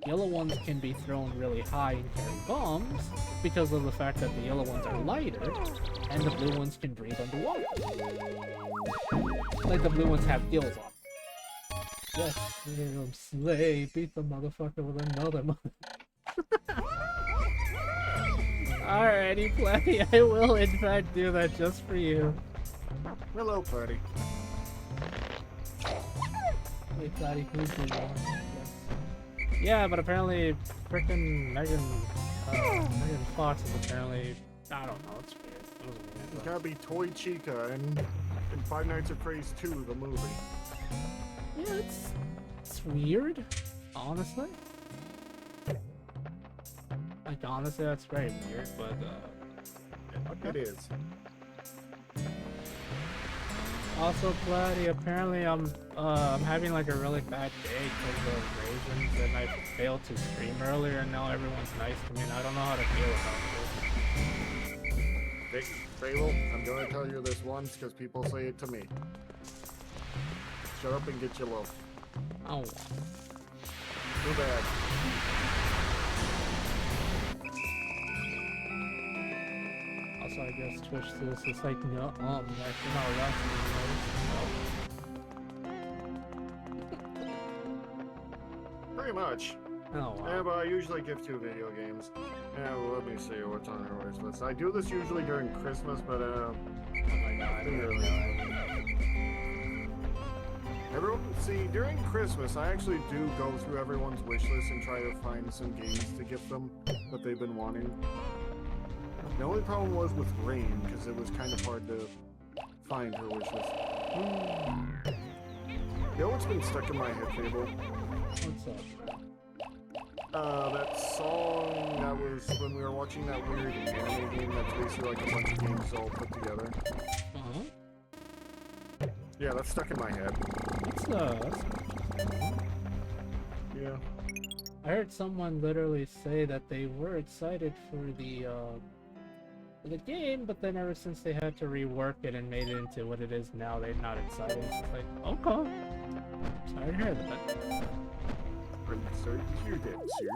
Yellow ones can be thrown really high and carry bombs because of the fact that the yellow ones are lighter, and the blue ones can breathe underwater. Like the blue ones have gills on. Yes, slay, beat the motherfucker with another mother. Alrighty, Platy, I will in fact do that just for you. Hello, Platy. Wait, Platy, who's the one? Yes. Yeah, but apparently frickin' Megan Fox is apparently, I don't know, it's weird. It was weird. It's gotta be Toy Chica and in Five Nights at Freddy's 2, the movie. Yeah, it's weird, honestly. Like, honestly, that's very weird, but, It is. Also, Platy, apparently I'm having like a really bad day because of raisins, and I failed to stream earlier, and now everyone's nice to me, and I don't know how to feel about this. Fable, I'm gonna tell you this once because people say it to me. Shut up and get your love. Oh. Too bad. Also, I guess Twitch says it's like, no, like, you're not allowed to do this. Pretty much. Oh, wow. Yeah, but I usually give 2 video games. Yeah, well, let me see what's on your wish list. I do this usually during Christmas, but Oh my god, Everyone, see, during Christmas, I actually do go through everyone's wish list and try to find some games to gift them that they've been wanting. The only problem was with Rain, because it was kind of hard to find her wish list. You know what's been stuck in my head, Fable? What's up? That song that was when we were watching that weird anime game that's basically like a bunch of games all put together. Yeah, that's stuck in my head. That's Yeah. I heard someone literally say that they were excited for the game, but then ever since they had to rework it and made it into what it is now, they're not excited. It's like, okay. Sorry to hear that. I'm sorry to hear that, sir.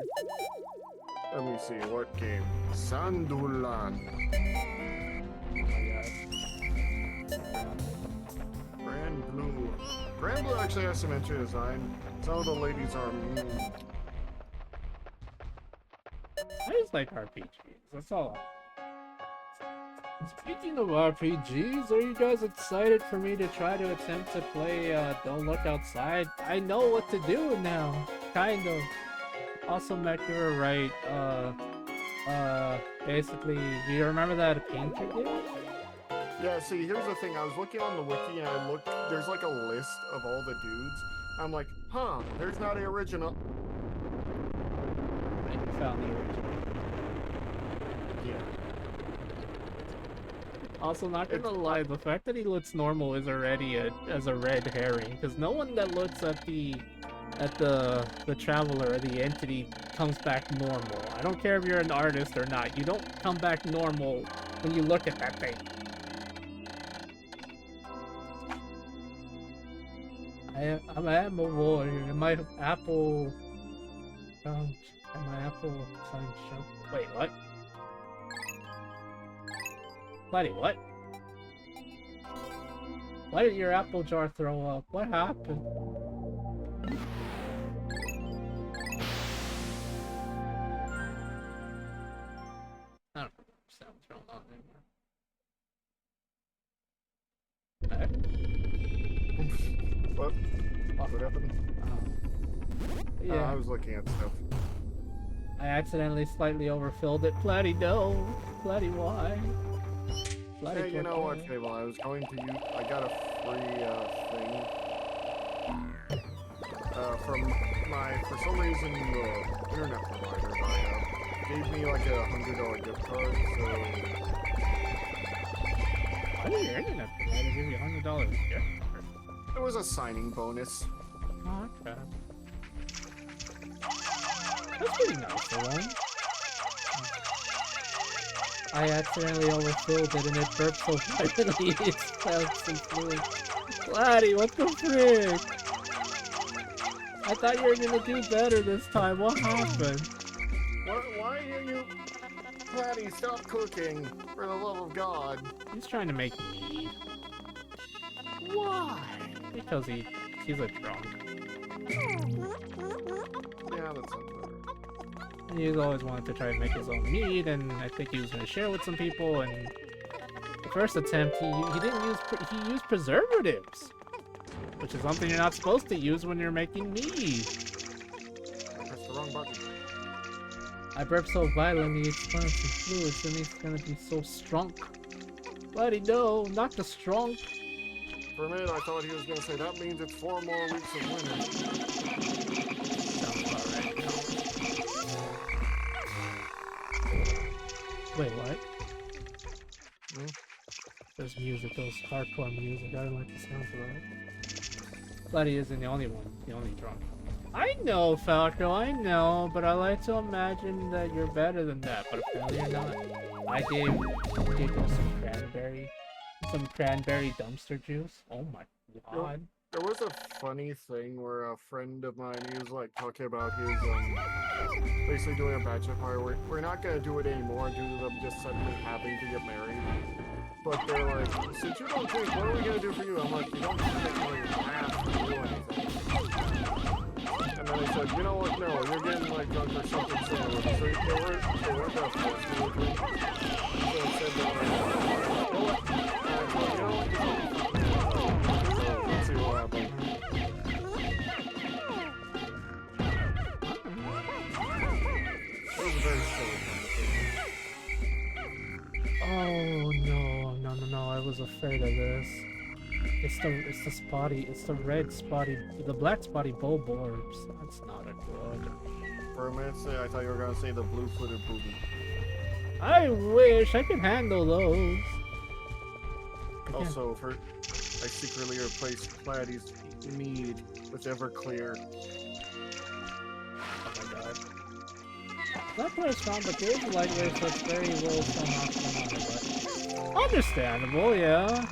Let me see, what game? Sandulan. Oh my god. Grand Blue. Grand Blue actually has some interesting design. Some of the ladies are I just like RPGs. That's all. Speaking of RPGs, are you guys excited for me to try to attempt to play Don't Look Outside? I know what to do now. Kind of. Also, Mech, you were right. Basically, do you remember that painter game? Yeah, see, here's the thing. I was looking on the wiki and I looked, there's like a list of all the dudes. I'm like, huh, there's not the original. And you found the original. Yeah. Also, not gonna lie, the fact that he looks normal is already as a red herring, because no one that looks at the traveler or the entity comes back normal. I don't care if you're an artist or not. You don't come back normal when you look at that thing. I'm a warrior. And my apple. And my apple sign show. Wait, what? Buddy, what? Why did your apple jar throw up? What happened? I don't understand what's going on anymore. What? What happened? Yeah. I was looking at stuff. I accidentally slightly overfilled it. Bloody no. Bloody why? Bloody Hey, you know what, tortilla. Fable? I was going to use. I got a free thing from my, for some reason, the internet provider that I have gave me like a $100 gift card. So Why did your internet provider give you $100 gift card? it was a signing bonus. Oh, okay. That's pretty nice for one. I accidentally overfilled it and it burped so violently it expelled some fluid. Laddie, what the frick? I thought you were gonna do better this time. What happened? Why are you... Patty, stop cooking, for the love of God. He's trying to make me. Why? Because he's a drunk. Yeah, that's not better. And he's always wanted to try to make his own meat, and I think he was gonna share with some people. And the first attempt, he didn't use he used preservatives, which is something you're not supposed to use when you're making meat. I pressed the wrong button. I burped so violently, it expelled some fluids, and he's gonna be so strong. Bloody no, not the strong. For a minute, I thought he was going to say, that means it's 4 more weeks of winter. Sounds about right. Wait, what? Hmm? There's music, those hardcore music. I don't like the sounds of that. Bloody isn't the only one, the only drunk. I know, Falco, I know, but I like to imagine that you're better than that, but apparently you're not. I gave him some cranberry dumpster juice. Oh my god. There was a funny thing where a friend of mine, he was like talking about his, basically doing a bachelor party. We're not going to do it anymore due to them just suddenly having to get married. But they're like, since you don't drink, what are we going to do for you? I'm like, you don't drink or you have to do anything. And then they said, you know what, no, you're getting like drunk or something similar. So they weren't that forced to drink. So instead they were like, you know what? Let's see what happens. Oh no! I was afraid of this. It's the spotty. It's the red spotty. The black spotty bulborbs. That's not a good. For a minute, I thought you were gonna say the blue-footed booby. I wish I could handle those. Also, I secretly replaced Platy's mead with Everclear. Oh my god. Not quite as strong, but there is a lightweight, so it's very low from oxygen. Understandable, yeah.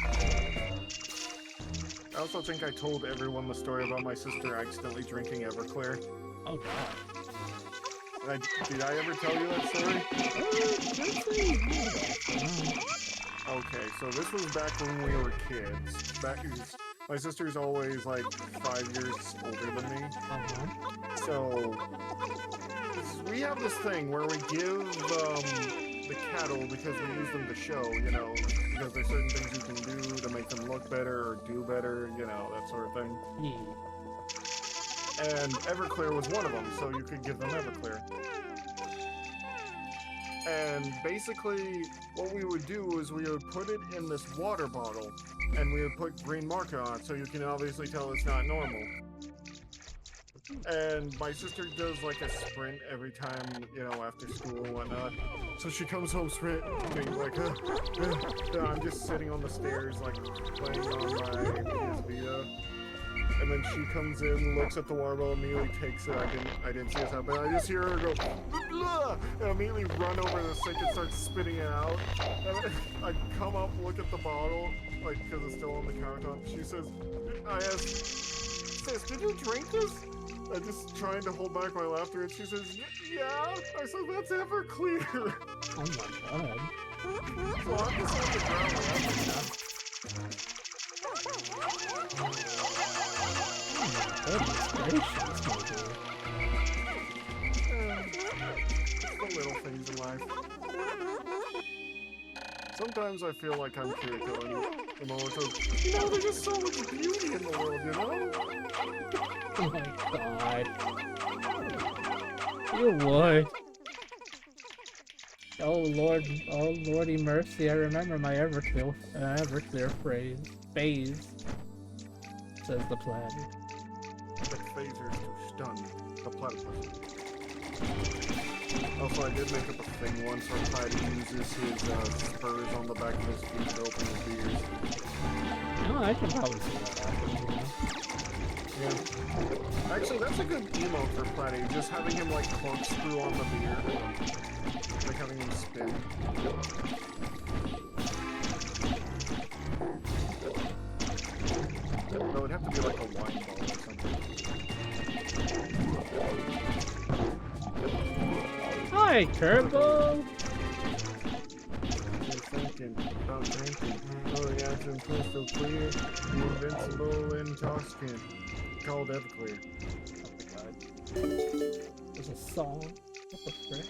I also think I told everyone the story about my sister accidentally drinking Everclear. Oh god. Did I ever tell you that story? Okay, so this was back when we were kids. My sister's always like 5 years older than me. So we have this thing where we give the cattle, because we use them to show, because there's certain things you can do to make them look better or do better, that sort of thing. Yeah. And Everclear was one of them, so you could give them Everclear. And basically, what we would do is we would put it in this water bottle, and we would put green marker on it, so you can obviously tell it's not normal. And my sister does like a sprint every time, after school and whatnot. So she comes home sprinting, like, I'm just sitting on the stairs, like, playing on my PS Vita. And then she comes in, looks at the water bottle, immediately takes it. I didn't see this happen. I just hear her go, blah! And immediately run over to the sink and start spitting it out. And I come up, look at the bottle, like, because it's still on the countertop. She says, I asked, sis, did you drink this? I'm just trying to hold back my laughter, and she says, yeah. I said, that's Everclear. Oh my god. So I'm just on the ground laughing now. Goodness gracious, It's the little things in life. Sometimes I feel like I'm Kiriko in the moments of, there's just so much beauty in the world, Oh my god. You would. Oh lordy mercy, I remember my Everclear phase. Says the planet. The phasers to stun the platypus. Also, I did make up a thing once where Platy uses his spurs on the back of his feet to open his beers. No, I can probably see that happening. Yeah. Actually, that's a good emote for Platy, just having him like corkscrew on the beer. Like having him spin. No, it'd have to be like a wine ball or something. Hi, Turbo! Just thinking about drinking. Oh, yeah, it's crystal clear. The invincible intoxicant. Called Everclear. Oh my god. There's a song? What the frick?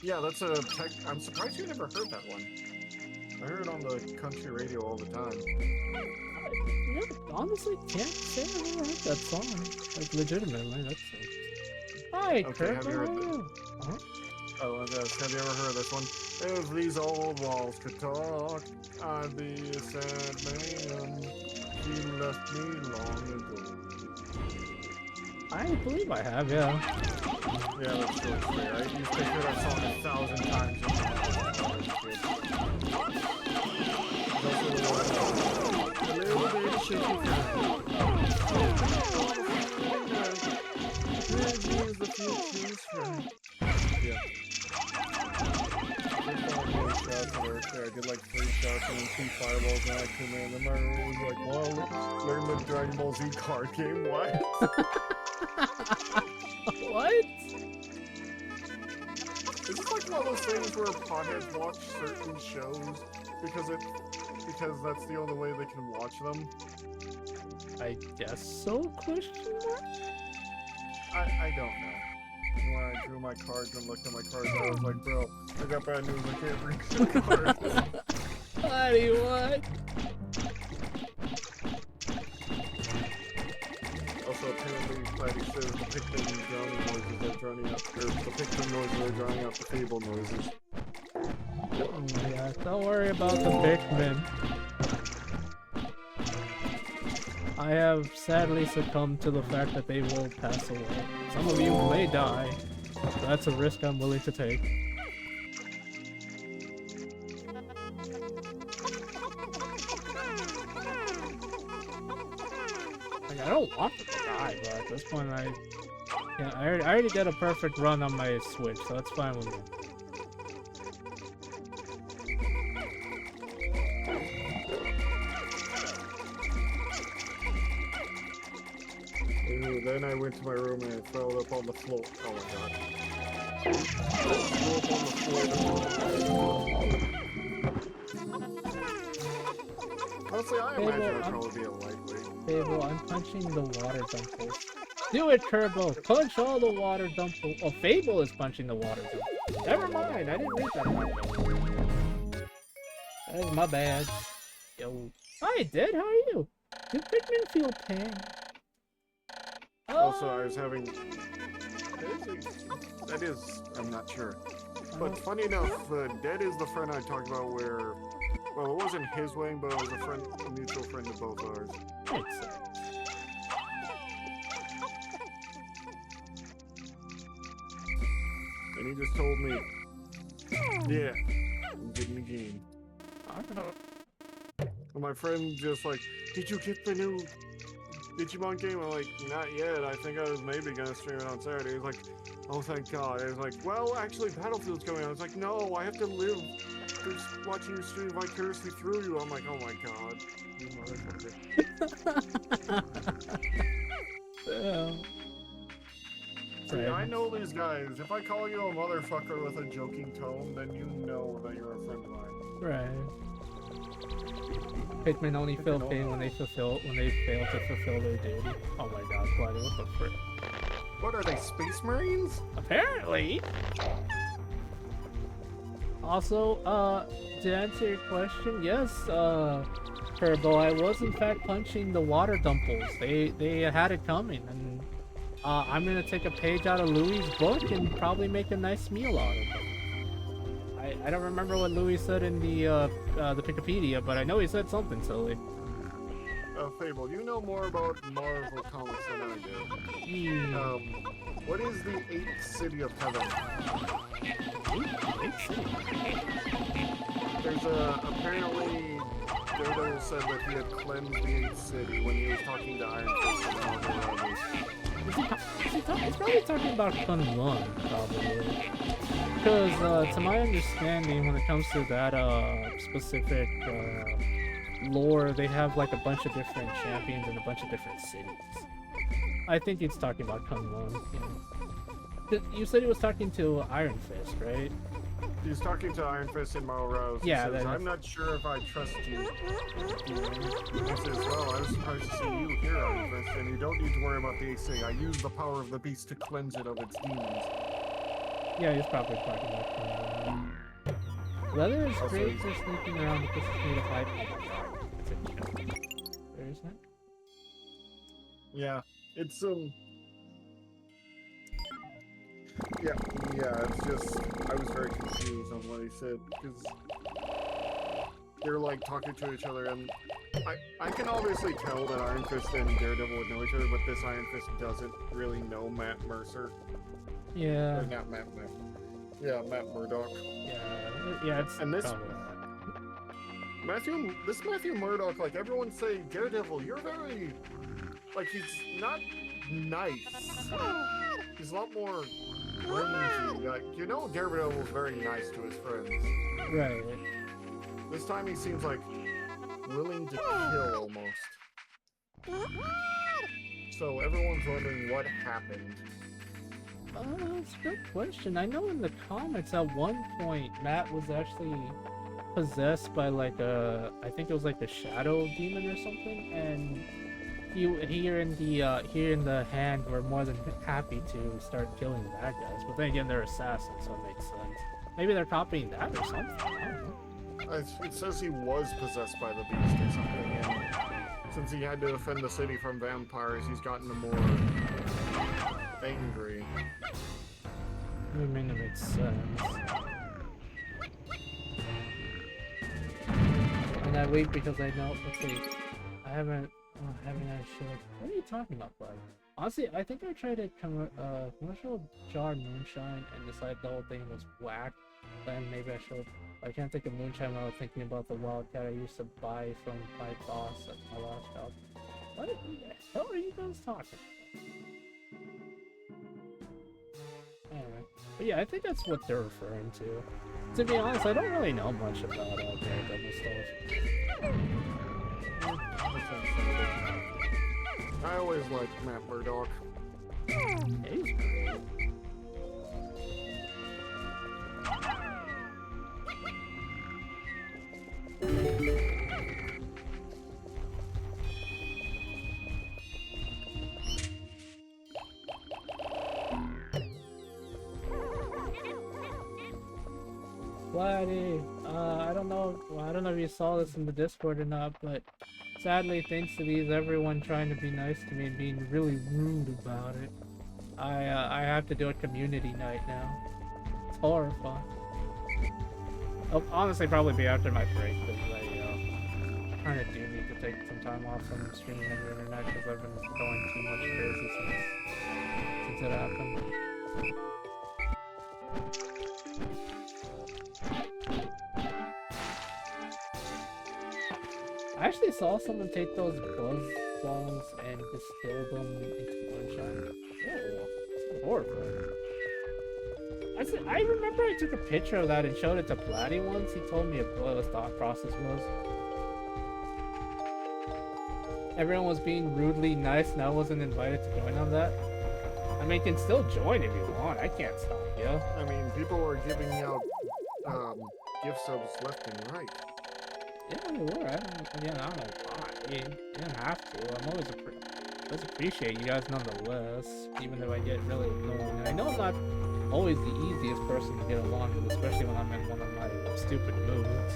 Yeah, that's a tech. I'm surprised you never heard that one. I heard it on the country radio all the time. I honestly can't say I've ever heard that song. Like, legitimately, that's it. Hi, Okay, have you heard Turbo! that? Oh, and have you ever heard this one? If these old walls could talk, I'd be a sad man. She left me long ago. I believe I have, yeah. Yeah, that's so fair. I used to hear that song 1,000 times when I was a kid. A little bit shaky use the future's friend. Yeah. I did like 3 shots and then 2 fireballs and I came in and I was like, wow, learn the Dragon Ball Z card game, what? What? Is this like one of those things where potheads watch certain shows because that's the only way they can watch them? I guess so, question mark? I don't know. And when I drew my cards and looked at my cards, I was like, bro, I got bad news, I can't bring the cards. Buddy, what? Also, apparently, Platy says the Pikmin drowning noises are drowning out, or the Pikmin noises are drowning out the Fable noises. Oh my god, don't worry about the Pikmin. I have sadly succumbed to the fact that they will pass away. Some of you may die. That's a risk I'm willing to take. Like, I don't want them to die, but at this point I already get a perfect run on my Switch, so that's fine with me. Ooh, then I went to my room and it fell up on the floor. Oh my god. Honestly, I imagine it'd probably be a lightweight. Fable, I'm punching the water dumpers. Do it, Turbo! Punch all the water dumpers. Oh, Fable is punching the water dumpers. Never mind, I didn't read that part. That is my bad. Yo. Hi, Dead, how are you? Do Pikmin feel pain? Also, I was having... That is... I'm not sure. But funny enough, Dead is the friend I talked about where... Well, it wasn't his wedding, but it was a mutual friend of both ours. Makes sense. And he just told me, yeah, I'm getting the game. I don't know. And my friend just like, did you get the new Digimon game? I'm like, not yet. I think I was maybe gonna stream it on Saturday. He's like, oh thank God. I was like, well, actually Battlefield's coming out. I was like, no, I have to live just watching you stream vicariously through you. I'm like, oh my God, you motherfucker. See, I know these guys. If I call you a motherfucker with a joking tone, then you know that you're a friend of mine. Right. Pikmin only feel pain when they fail to fulfill their duty. Oh my god, Bloody, what the frick? What are they, Space Marines? Apparently. Also, to answer your question, yes, Turbo, I was in fact punching the water dumples. They had it coming, and I'm gonna take a page out of Louis' book and probably make a nice meal out of it. I don't remember what Louis said in the Wikipedia, but I know he said something silly. Fable, you know more about Marvel comics than I do. What is the 8th city of heaven? There's apparently Daredevil said that he had cleansed the 8th city when he was talking to Iron Fist and Marvel Rebels. He's probably talking about Kunlun, probably. Because, to my understanding, when it comes to that specific lore, they have like a bunch of different champions in a bunch of different cities. I think he's talking about Kunlun. Yeah. You said he was talking to Iron Fist, right? He's talking to Iron Fist and Marvel Rose. Yeah, says, I'm not sure if I trust you. He says, well, I was surprised to see you here, Iron Fist, and you don't need to worry about the AC. I use the power of the beast to cleanse it of its demons. Yeah, he's probably talking about Kunlun. Leather is great for sneaking around because it's made of hype. There's that? Yeah, it's yeah, it's just, I was very confused on what he said, because they're like talking to each other, and I can obviously tell that Iron Fist and Daredevil would know each other, but this Iron Fist doesn't really know Matt Mercer. Yeah. Or not Matt Murdock. Yeah, it's and this Matthew Murdock, like everyone say, Daredevil, you're very, like he's not nice. He's a lot more rangy. Like, you know, Daredevil's very nice to his friends. Right. This time he seems like willing to kill almost. So everyone's wondering what happened. That's a good question. I know in the comics at one point Matt was actually possessed by like I think it was like a shadow demon or something, and here in the hand were more than happy to start killing the bad guys. But then again, they're assassins, so it makes sense. Maybe they're copying that or something. I don't know. It says he was possessed by the beast or something, and since he had to defend the city from vampires, he's gotten more angry. I mean, it makes sense. that week because I know. Let's see. I haven't had a shit. What are you talking about, bud? Honestly, I think I tried a commercial jar moonshine and decided the whole thing was whack. Then maybe I should. I can't think of moonshine when I was thinking about the wildcat I used to buy from my boss at my last job. What the hell are you guys talking about? Anyway. But yeah, I think that's what they're referring to. To be honest, I don't really know much about Daredevil stuff. I always liked Matt Murdock. Yeah, he's great. Flatty, I don't know if you saw this in the Discord or not, but sadly, thanks to everyone trying to be nice to me and being really rude about it, I have to do a community night now. It's horrifying. It'll honestly probably be after my break, because I kind of do need to take some time off from streaming on the internet, because I've been going too much crazy since it happened. I actually saw someone take those buzz balls and distill them into moonshine. Oh, that's horrible. I remember I took a picture of that and showed it to Platty once. He told me what his thought process was. Everyone was being rudely nice and I wasn't invited to join on that. I mean, you can still join if you want. I can't stop you. I mean, people are giving out gift subs left and right. Yeah, they were. I don't know why. You didn't have to. I'm always appreciate you guys nonetheless, even though I get really annoying. I know I'm not always the easiest person to get along with, especially when I'm in one of my stupid moods.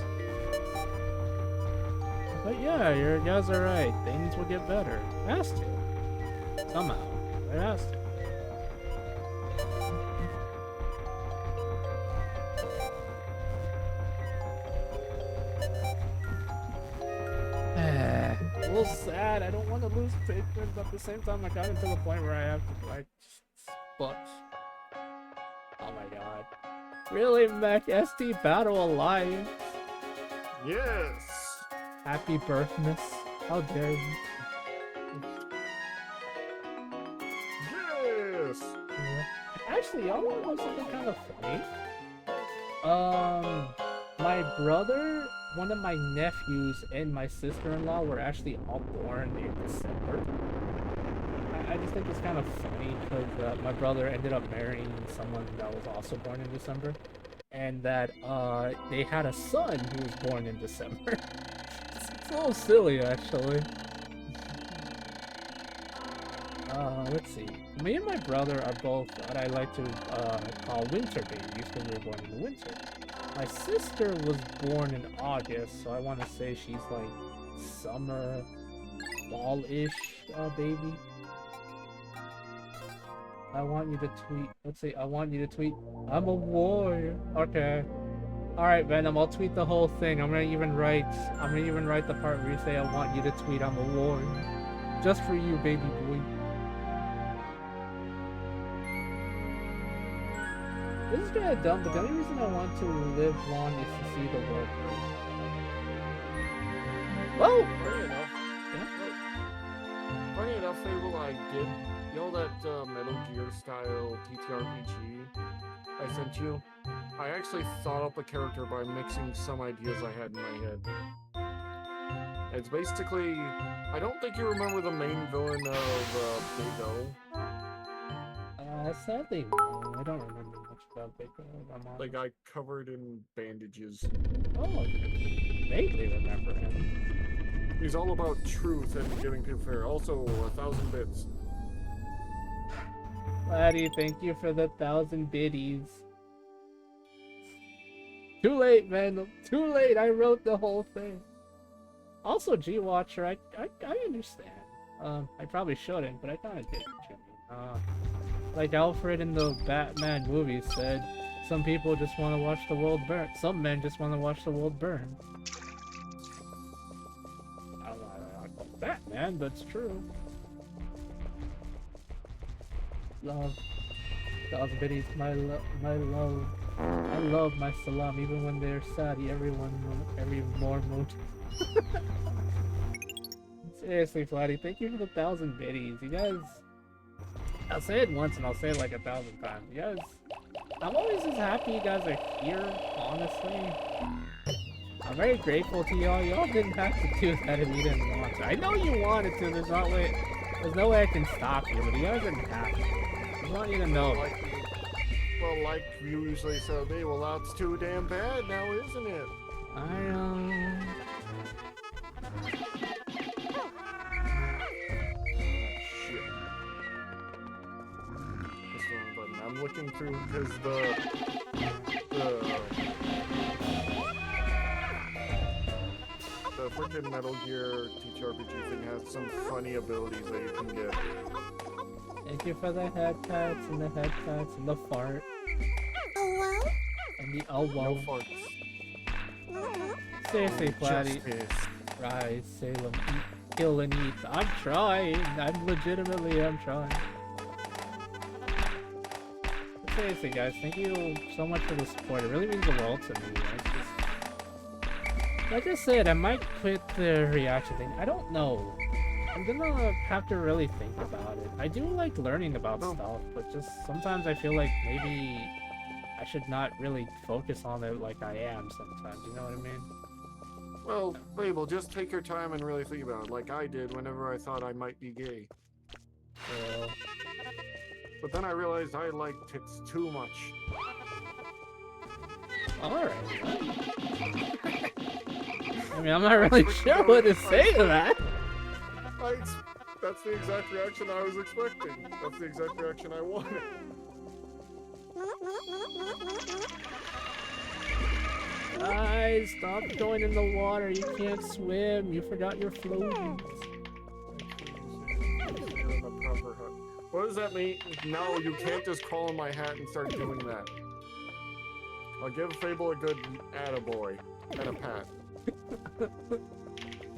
But yeah, you guys are right. Things will get better. It has to. Somehow. It has to. A little sad. I don't want to lose Pikmin, but at the same time, I got into the point where I have to like spot. Oh my god! Really, Mech ST Battle Alliance? Yes. Happy birthmas! How dare you? Yes. Yeah. Actually, y'all want to know something kind of funny? My brother, one of my nephews, and my sister-in-law were actually all born in December. I just think it's kind of funny because my brother ended up marrying someone that was also born in December, and that they had a son who was born in December. It's a little silly, actually. Let's see. Me and my brother are both what I like to call winter babies because we were born in the winter. My sister was born in August, so I want to say she's like summer, fall-ish baby. I want you to tweet. Let's see. I want you to tweet. I'm a warrior. Okay. All right, Venom. I'll tweet the whole thing. I'm gonna even write the part where you say I want you to tweet. I'm a warrior. Just for you, baby boy. This is kind of dumb, but the only reason I want to live long is to see the world burn. Whoa! Funny enough, Fable, I did. You know that Metal Gear style TTRPG I sent you? I actually thought up a character by mixing some ideas I had in my head. It's basically, I don't think you remember the main villain of Big O. Sadly, no, I don't remember much about Big O. The guy covered in bandages. Oh, vaguely remember him. He's all about truth and giving people fair. Also, 1,000 bits. Laddie, thank you for the 1,000 biddies. Too late, man. Too late. I wrote the whole thing. Also, G-Watcher, I understand. I probably shouldn't, but I kind of did. Like Alfred in the Batman movie said, some people just want to watch the world burn. Some men just want to watch the world burn. man, but it's true. Love. 1,000 biddies, my love. I love my salam, even when they're sad, every more mood. Seriously, Flatty, thank you for the 1,000 biddies. You guys, I'll say it once and I'll say it like 1,000 times. You guys, I'm always just happy you guys are here, honestly. I'm very grateful to y'all. Y'all didn't have to do that if you didn't want to. I know you wanted to, there's no way I can stop you, but you guys didn't have to. I just want you to know. Well, like you usually say to me, well, that's too damn bad now, isn't it? Shit. That's the wrong button. I'm looking through because the freaking Metal Gear TTRPG thing has some funny abilities that you can get. Thank you for the head pats and the head pats and the fart. Oh well? And the elbow. No farts. Seriously, Flatty. Justice. Rise, Salem, eat, kill and eat. I'm trying. I'm trying. Seriously, guys, thank you so much for the support. It really means the world to me. Like I said, I might quit the reaction thing. I don't know. I'm gonna have to really think about it. I do like learning about stuff, but just sometimes I feel like maybe I should not really focus on it like I am sometimes. You know what I mean? Well, Fable, just take your time and really think about it, like I did whenever I thought I might be gay. So... But then I realized I liked tits too much. Alright. I mean, I'm not really sure what to say to that. That's the exact reaction I was expecting. That's the exact reaction I wanted. Guys, stop going in the water. You can't swim. You forgot your floaties. What does that mean? No, you can't just call on my hat and start doing that. I'll give Fable a good attaboy and a pat.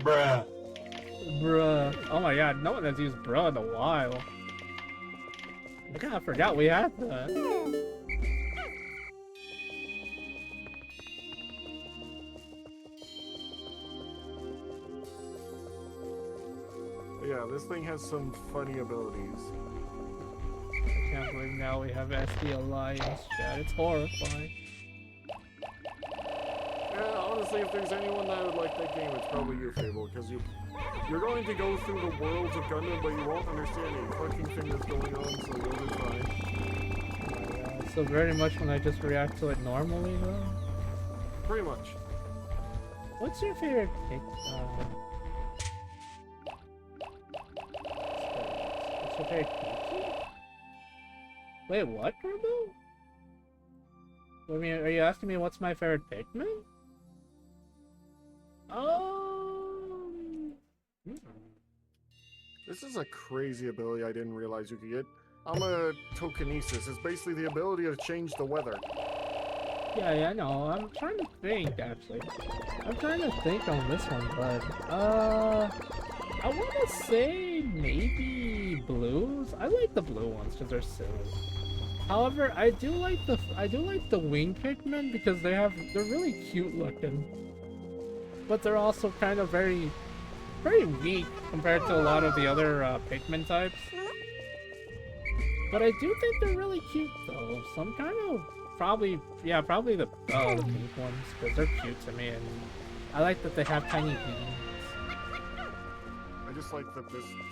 Bruh. Bruh. Oh my god, no one has used bruh in a while. I kinda forgot we had that. Yeah, this thing has some funny abilities. I can't believe now we have SD Alliance chat. It's horrifying. Yeah, honestly, if there's anyone that would like that game, it's probably you, Fable, because you're going to go through the worlds of Gundam, but you won't understand a fucking thing that's going on, so you'll be fine. So very much when I just react to it normally, though? Pretty much. What's your favorite pick? What's your favorite Pikmin? Wait, what, Turbo? I mean, are you asking me what's my favorite Pikmin? This is a crazy ability I didn't realize you could get. Tokenesis. It's basically the ability to change the weather. Yeah, I know. I'm trying to think, actually. I'm trying to think on this one, but, I want to say maybe blues. I like the blue ones because they're silly. However, I do like the wing Pikmin because they're really cute looking. But they're also kind of very weak compared to a lot of the other Pikmin types. But I do think they're really cute though. So I'm kind of probably the pink ones because they're cute to me, and I like that they have tiny wings. I just like that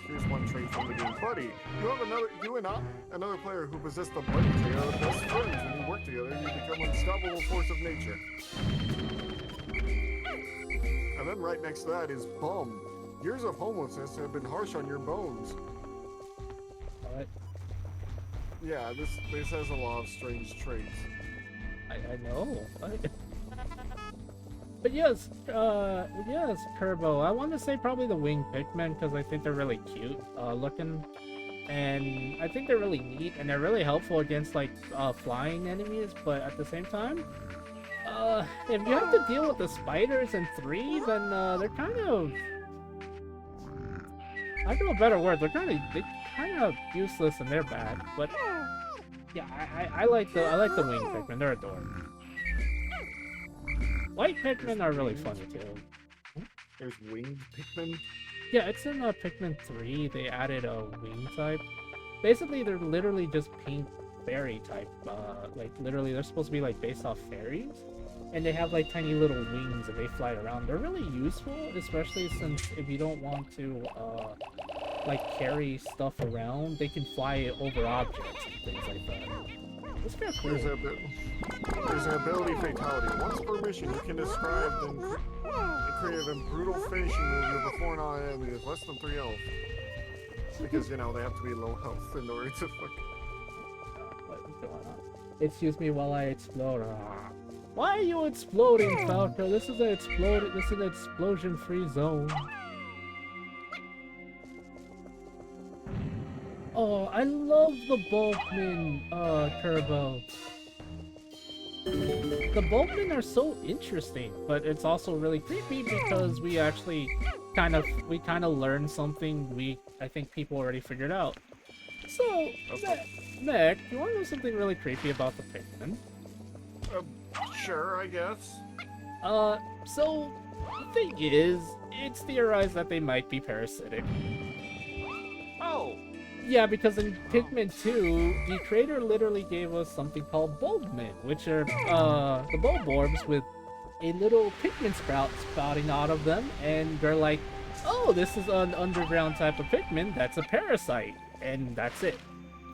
here's one trait from the game. Buddy, you and another player who possess the buddy trait are best friends. When you work together, you become an unstoppable force of nature. And then right next to that is bum. Years of homelessness have been harsh on your bones. What? Yeah, this has a lot of strange traits. I know. What? But yes, Turbo. I want to say probably the winged Pikmin because I think they're really cute looking, and I think they're really neat and they're really helpful against like flying enemies. But at the same time, if you have to deal with the spiders in 3, then they're kind of I know a better word. They're kind of useless and they're bad, but yeah, I like the winged Pikmin. They're adorable. White Pikmin are really funny too. There's winged Pikmin. Yeah, it's in Pikmin 3. They added a wing type. Basically, they're literally just pink fairy type. Like literally, they're supposed to be like based off fairies, and they have like tiny little wings and they fly around. They're really useful, especially since if you don't want to like carry stuff around, they can fly over objects and things like that. It's kind of cool. There's an ability fatality. Once per mission, you can describe and create a brutal finishing move before an enemy with less than 3 health. Because, you know, they have to be low health in order to fuck. What is going on? Excuse me while I explode. Why are you exploding, Falco? This is an explosion-free zone. Oh, I love the Bulkman, Turbo. The Bulkmen are so interesting, but it's also really creepy because we actually kind of learned something I think people already figured out. So, Nick, you want to know something really creepy about the Pikmin? Sure, I guess. So, the thing is, it's theorized that they might be parasitic. Oh! Yeah, because in Pikmin 2, the creator literally gave us something called bulbmen, which are, the bulb orbs with a little Pikmin sprout spouting out of them, and they're like, oh, this is an underground type of Pikmin, that's a parasite, and that's it.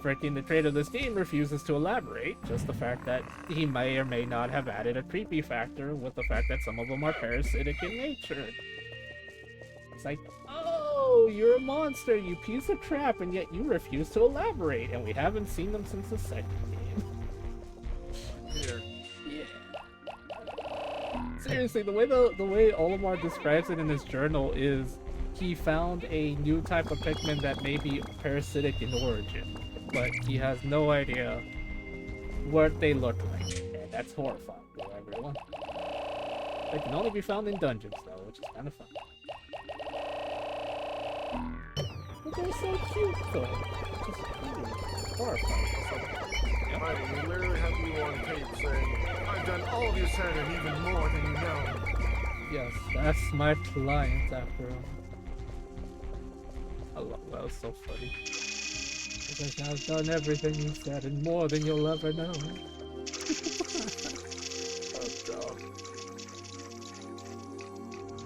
Freaking the creator of this game refuses to elaborate, just the fact that he may or may not have added a creepy factor with the fact that some of them are parasitic in nature. It's like, oh, you're a monster, you piece of crap, and yet you refuse to elaborate, and we haven't seen them since the second game. Here. Yeah. Seriously, the way Olimar describes it in his journal is he found a new type of Pikmin that may be parasitic in origin, but he has no idea what they look like, and that's horrifying for everyone. They can only be found in dungeons, though, which is kind of fun. But they're so cute, though. Just horrifying. Buddy, we literally have you on tape saying, I've done all you said and even more than you know. Yes, that's my client after all. I love that. Was so funny. Because I've done everything you said and more than you'll ever know. Oh, God.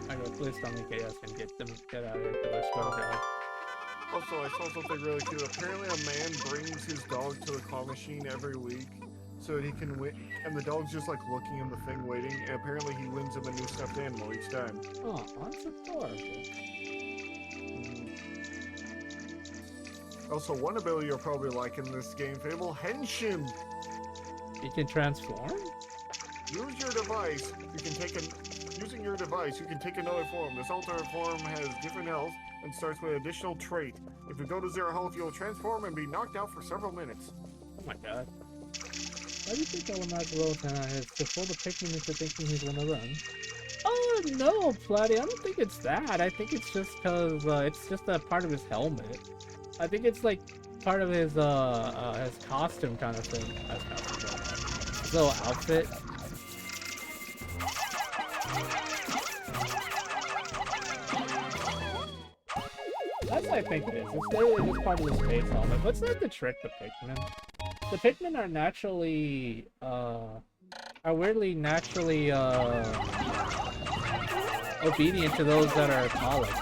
Okay, please tell me KS can get out of here because I swear to God. Also, I saw something really cute. Apparently a man brings his dog to the claw machine every week so that he can win, and the dog's just like looking in the thing waiting, and apparently he wins him a new stuffed animal each time. Oh, that's adorable. Also, one ability you'll probably like in this game, Fable, Henshin! You can transform? Use your device, using your device, you can take another form. This alternate form has different health and starts with an additional trait. If you go to 0 health, you'll transform and be knocked out for several minutes. Oh my God. Why do you think Olamar's Rotan has to fool the Pikmin into thinking he's one of them? Oh no, Platy, I don't think it's that. I think it's just because it's just a part of his helmet. I think it's like part of his costume kind of thing. His little outfit. That's what I think it is. It's literally just part of his face helmet. But it's not to trick the Pikmin. The Pikmin are naturally, weirdly naturally, obedient to those that are polished.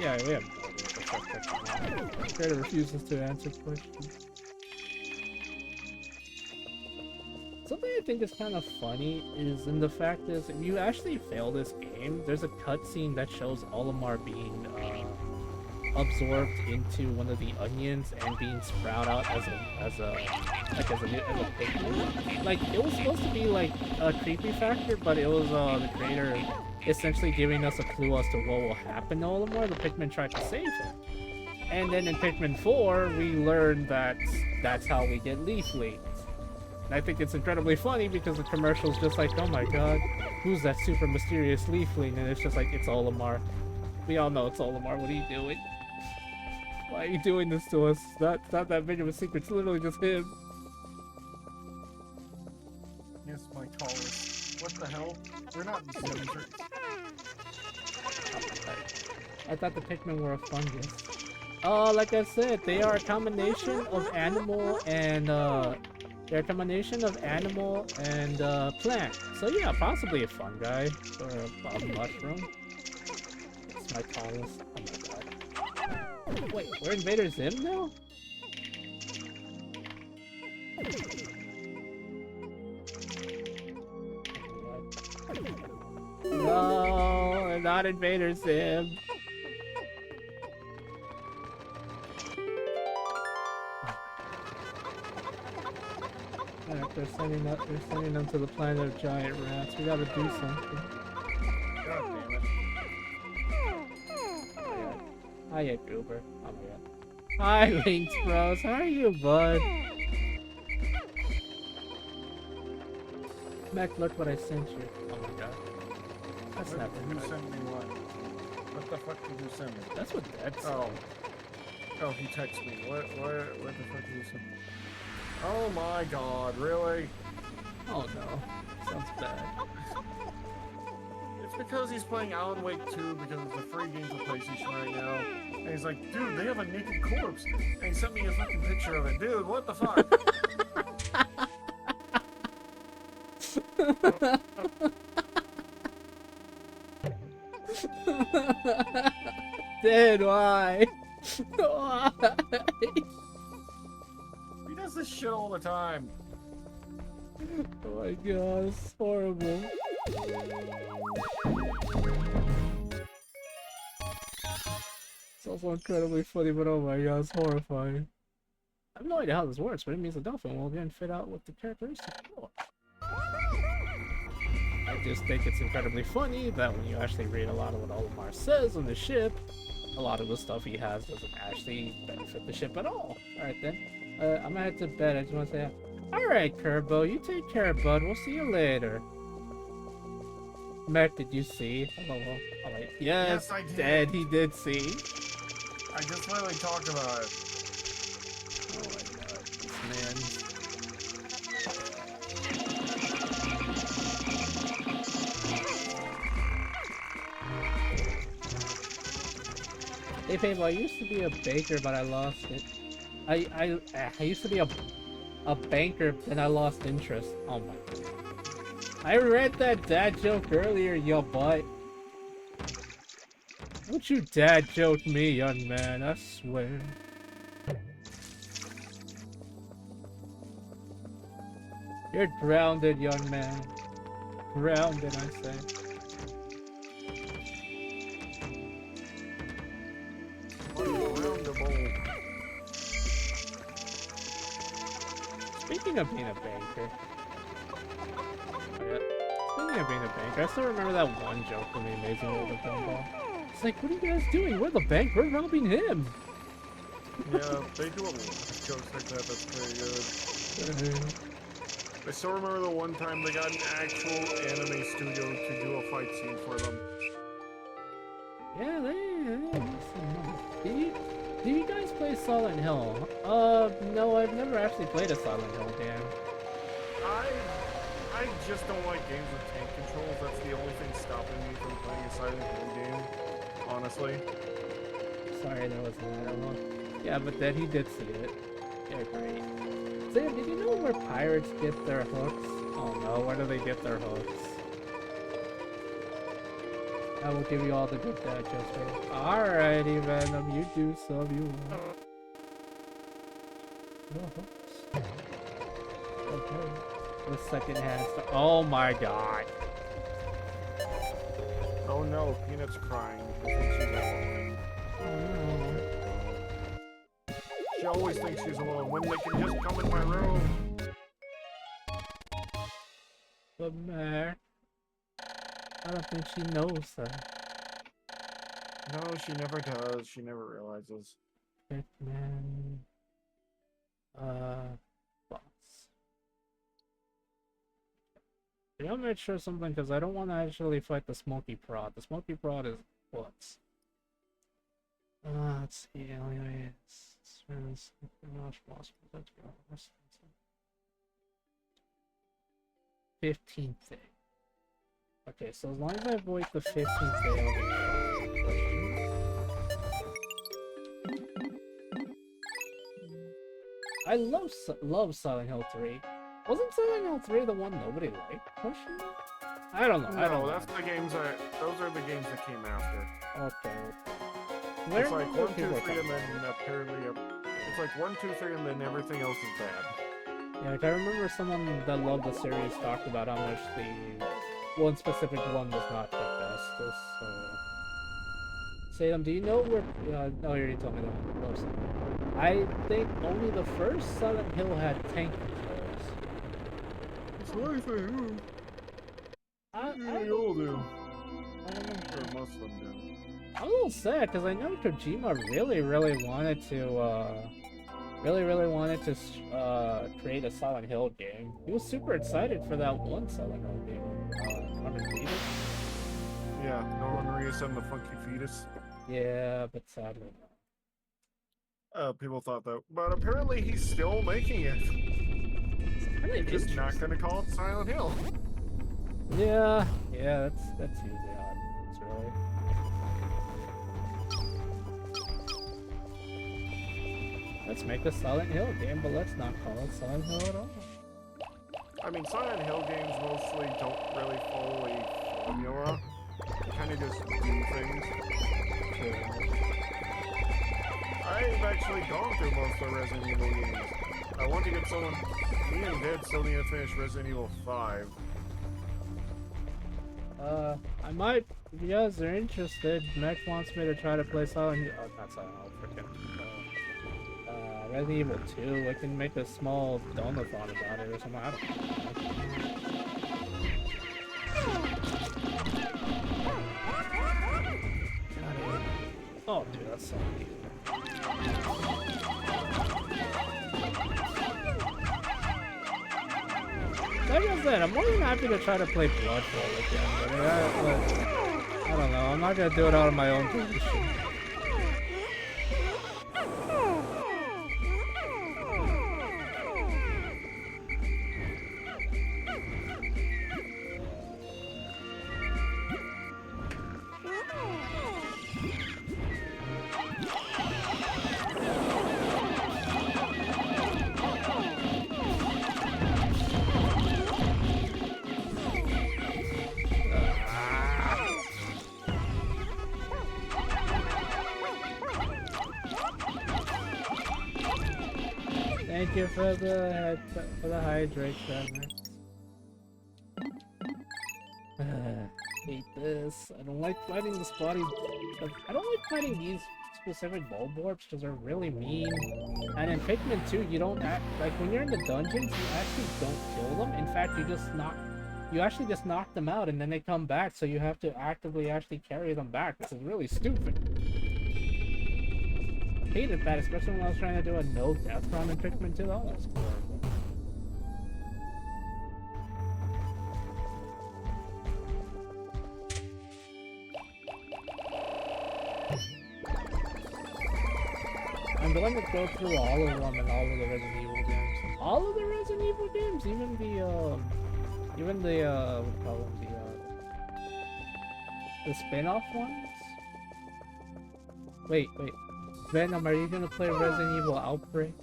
Yeah, we have Creator refuses to answer questions. Something I think is kind of funny is in the fact is if you actually fail this game, there's a cutscene that shows Olimar being absorbed into one of the onions and being sprout out as a Pikmin. Like it was supposed to be like a creepy factor, but it was the creator essentially giving us a clue as to what will happen to Olimar. The Pikmin tried to save him. And then in Pikmin 4, we learn that that's how we get Leafly. And I think it's incredibly funny because the commercial's just like, oh my god, who's that super mysterious Leafling? And it's just like, it's Olimar. We all know it's Olimar. What are you doing? Why are you doing this to us? It's not that big of a secret. It's literally just him. Yes, my tallest. What the hell? They're not incendiaries. I thought the Pikmin were a fungus. Like I said, they are a combination of animal and, they're a combination of animal and, plant. So yeah, possibly a fungi or a mushroom. It's my tallest. Oh my god. Wait, we're Invader Zim now? No, I'm not Invader Zim. Alright, they're sending them to the planet of giant rats. We gotta do something. God damn it. Hiya, Goober. Oh my god. Hi, Lynx Bros. How are you, bud? Mac, look what I sent you. Oh my god. That's never You good. sent me what? What the fuck did you send me? That's what Dad said. Oh. Oh, he texted me. What the fuck did you send me? Oh my god, really? Oh no. Sounds bad. It's because he's playing Alan Wake 2 because it's a free game for PlayStation right now. And he's like, dude, they have a naked corpse. And he sent me a fucking picture of it. Dude, what the fuck? Dad, why? Why? He does this shit all the time. Oh my god, it's horrible. It's also incredibly funny, but oh my god, it's horrifying. I have no idea how this works, but it means the dolphin will again fit out with the characteristics. I just think it's incredibly funny that when you actually read a lot of what Olimar says on the ship, a lot of the stuff he has doesn't actually benefit the ship at all. Alright then, I'm gonna head to bed. I just want to say, alright Kerbo, you take care, bud. We'll see you later. Mac, did you see? Oh, wait. Yes, I did. Dad, he did see. I just literally talked about it. Oh my god, this man. Hey Fable, I used to be a baker, but I lost it. I used to be a banker, then I lost interest. Oh my god. I read that dad joke earlier, yo butt. Don't you dad joke me, young man, I swear. You're grounded, young man. Grounded, I say. Ungroundable. Speaking of being a banker. Speaking of being a banker, I still remember that one joke from The Amazing World of Gumball. It's like, what are you guys doing? We're the bank, we're robbing him! Yeah, they do a lot of jokes like that, that's pretty good. I still remember the one time they got an actual anime studio to do a fight scene for them. Yeah, do you guys play Silent Hill? No, I've never actually played a Silent Hill game. I just don't like games with tank controls. That's the only thing stopping me from playing a Silent Hill game, honestly. Sorry, there was a dialogue. Yeah, but then he did see it. Yeah, great. Sam, did you know where pirates get their hooks? Oh no, where do they get their hooks? I will give you all the good dad jokes. Alrighty, Venom, you do some you want. No hooks. Okay. The second hand stuff. Oh my god. Oh no, Peanut's crying. She thinks she's alone. Oh no. She always thinks she's alone when they can just come in my room. But Mac, I don't think she knows that. No, she never does. She never realizes. Pikmin. Bots. I gotta make sure something because I don't want to actually fight the Smoky Prod. The Smoky Prod is bots. Let's see. Anyways, 15th day. Okay, so as long as I avoid the 15th day, I'll be fine. I love Silent Hill 3. Wasn't Silent Hill 3 the one nobody liked? I don't know. I don't know. Those are the games that came after. Okay. It's like 1, 2, 3, and then apparently it's like 1, 2, 3, and then everything else is bad. Yeah, like I remember someone that loved the series talked about how much the one specific one was not the bestest. Salem, do you know where? No, you already told me that. I think only the first Silent Hill had tank controls. They all do. Or most of them do. I'm a little sad because I know Kojima really wanted to create a Silent Hill game. He was super excited for that one Silent Hill game. Yeah, Norman Reedus and the Funky Fetus. Yeah, but sadly no. People thought that, but apparently he's still making it. He's just not gonna call it Silent Hill. Yeah, that's usually odd. It's really. Let's make a Silent Hill game, but let's not call it Silent Hill at all. I mean, Silent Hill games mostly don't really follow a formula. They kind of just do things. I've actually gone through most of the Resident Evil games. I want to get someone. Me and Dad still need to finish Resident Evil 5. I might, if you guys are interested, Mech wants me to try to play Silent Hill. Oh, not Silent Hill, freaking. Resident Evil 2. I can make a small donathon about it or something. I don't know. Oh, dude, that's so neat. Like I said, I'm more than happy to try to play Bloodborne again, but I don't know. I'm not gonna do it out of my own volition. Thank you for the hydration. Hate this. I don't like fighting the spotty. I don't like fighting these specific bulborbs because they're really mean. And in Pikmin 2, you don't act like when you're in the dungeons, you actually don't kill them. In fact, you actually just knock them out, and then they come back. So you have to actively actually carry them back. This is really stupid. Hated that, especially when I was trying to do a no death run in Pikmin 2. That was horrible. I'm going to go through all of them and all of the Resident Evil games. All of the Resident Evil games, even the what call them, the spin-off ones. Wait. Venom, are you gonna play Resident Evil Outbreak?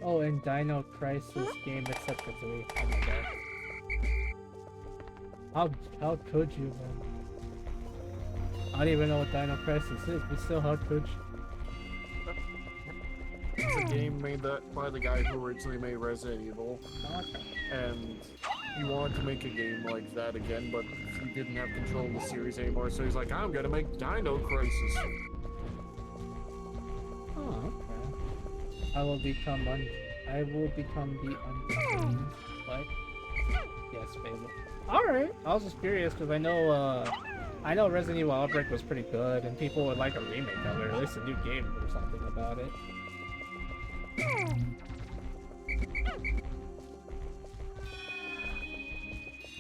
Oh, and Dino Crisis game except for 3. Oh my god. How could you, man? I don't even know what Dino Crisis is, but still, how could you? It's a game made by the guy who originally made Resident Evil. Okay. And he wanted to make a game like that again, but he didn't have control of the series anymore, so he's like, I'm gonna make Dino Crisis. Oh, okay. I will become the unclean. What? Yes, Fable. Alright, I was just curious because I know Resident Evil Outbreak was pretty good and people would like a remake of it, or at least a new game or something about it.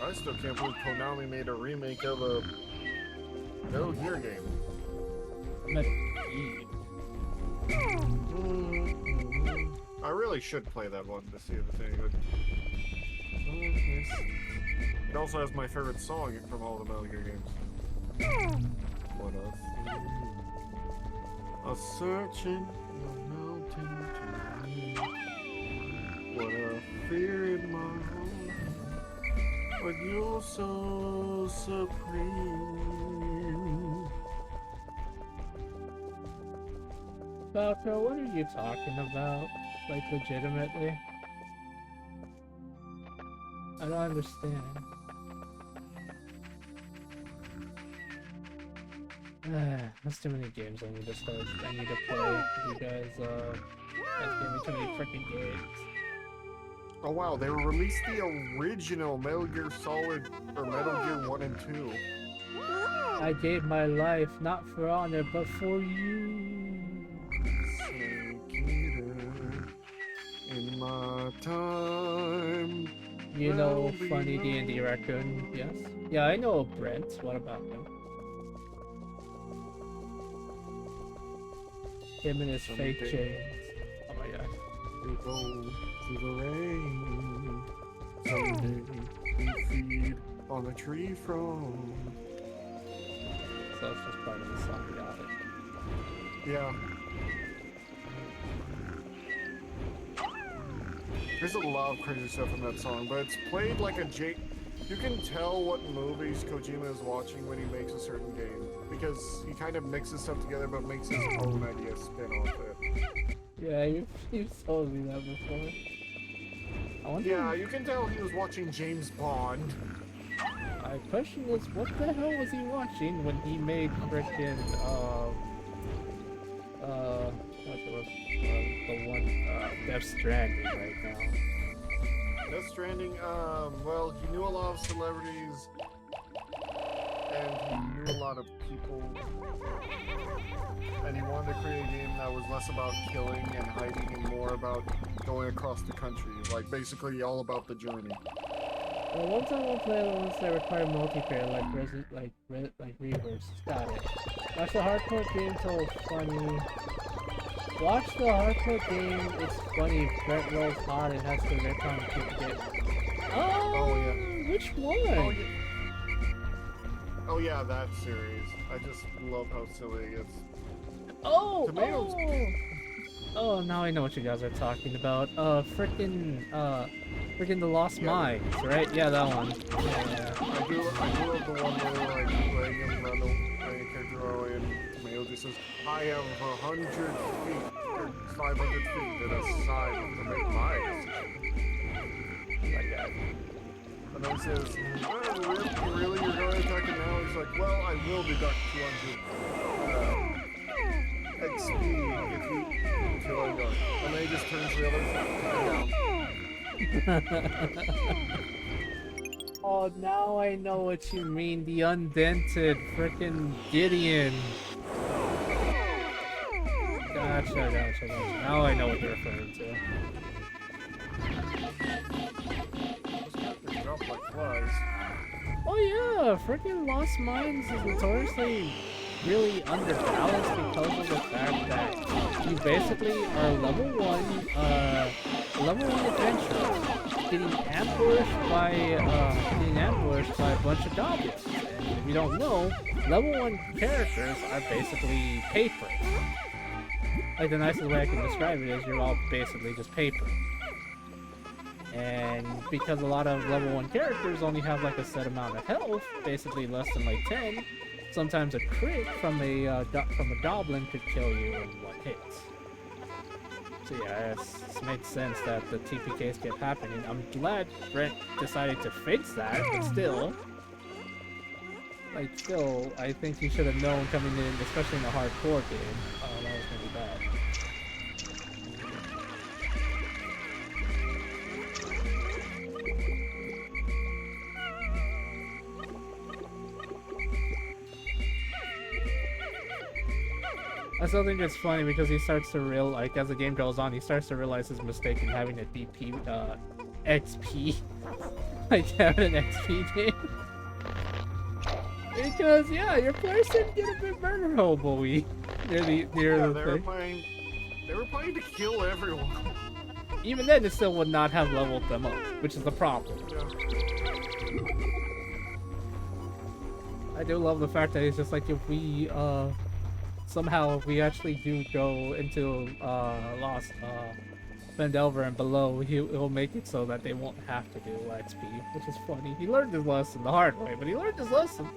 I still can't believe Konami made a remake of a Metal Gear game. Metal Gear. I really should play that one to see if it's any good. It also has my favorite song from all the Metal Gear games. What else? A searching the mountain to me. What a fear in my heart. But you're so supreme. Falco, what are you talking about? Like, legitimately? I don't understand. That's too many games I need to play. You guys, guys gave me too many freaking games. Oh wow, they released the original Metal Gear Solid, or Metal Gear 1 and 2. I gave my life, not for honor, but for you. In my time. You know, funny D&D raccoon, yes? Yeah, I know Brent. What about him? Him and his fake chains. Oh my god. We go to the rain. Someday we feed on a tree frond. So that's just part of the song, got it. Yeah. There's a lot of crazy stuff in that song, but it's played like a You can tell what movies Kojima is watching when he makes a certain game, because he kind of mixes stuff together but makes his own idea spin off it. Yeah, you've told me that before. Yeah, you can tell he was watching James Bond. My question is, what the hell was he watching when he made frickin' the one, Death Stranding right now? Death Stranding, well, he knew a lot of celebrities, and he knew a lot of people, and he wanted to create a game that was less about killing and hiding and more about going across the country, like basically all about the journey. Well, one time I'll play the ones that require multiplayer, like Reverse. Got it. Watch the hardcore game so funny. Watch the hardcore game, it's funny. Brett rolls hot and has to rip on it. Oh yeah. Which one? Oh yeah, that series. I just love how silly it gets. Tomatoes. Oh, now I know what you guys are talking about. Frickin' the Lost Mines, right? Yeah, that one. Yeah. I do love the one where like Reagan Reynolds, playing a character and Tomato just says, I have 100 feet or 500 feet to the side to make my decision. My God. And then he says, really, you're going to attack it now? He's like, well, I will deduct 200 XP if you kill a gun. And then he just turns the other side down. Oh, now I know what you mean. The undented frickin' Gideon. Gotcha. Now I know what you're referring to. Oh yeah, freaking Lost Mines is notoriously really underbalanced because of the fact that you basically are level one adventurer getting ambushed by a bunch of goblins. And if you don't know, level 1 characters are basically paper. Like the nicest way I can describe it is you're all basically just paper. And because a lot of level 1 characters only have like a set amount of health, basically less than like 10, sometimes a crit from a goblin could kill you in 1 hit. So yeah, it makes sense that the TPKs kept happening. I'm glad Brent decided to fix that, but still, I think he should have known coming in, especially in a hardcore game, that was gonna be bad. I still think it's funny because he starts to like as the game goes on, he starts to realize his mistake in having a DP, XP, like having an XP game. Because yeah, your players didn't get a big murder hobo near the thing. They were playing to kill everyone. Even then, it still would not have leveled them up, which is the problem. Yeah. I do love the fact that it's just like if we somehow if we actually do go into Lost Vandelver and below, he'll make it so that they won't have to do XP, which is funny. He learned his lesson the hard way, but he learned his lesson.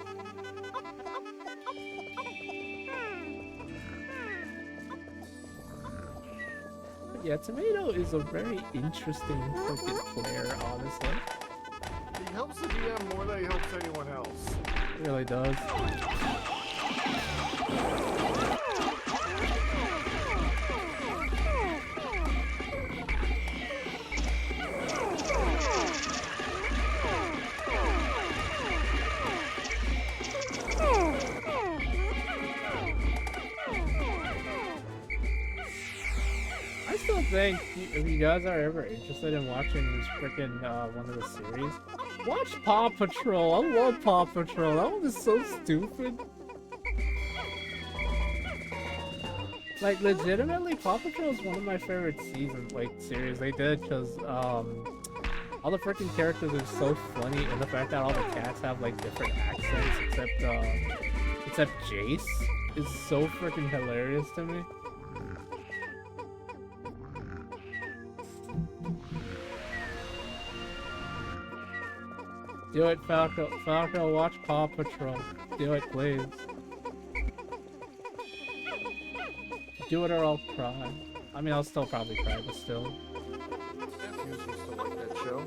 Yeah, Tomato is a very interesting freaking player, honestly. He helps the DM more than he helps anyone else. He really does. I still think if you guys are ever interested in watching this freaking one of the series, watch Paw Patrol. I love Paw Patrol. That one is so stupid. Like legitimately, Paw Patrol is one of my favorite series they did because all the freaking characters are so funny, and the fact that all the cats have like different accents except Jace is so freaking hilarious to me. Do it, Falco. Falco, watch Paw Patrol. Do it, please. Do it or I'll cry. I mean, I'll still probably cry, but still. Nephews used to like that show.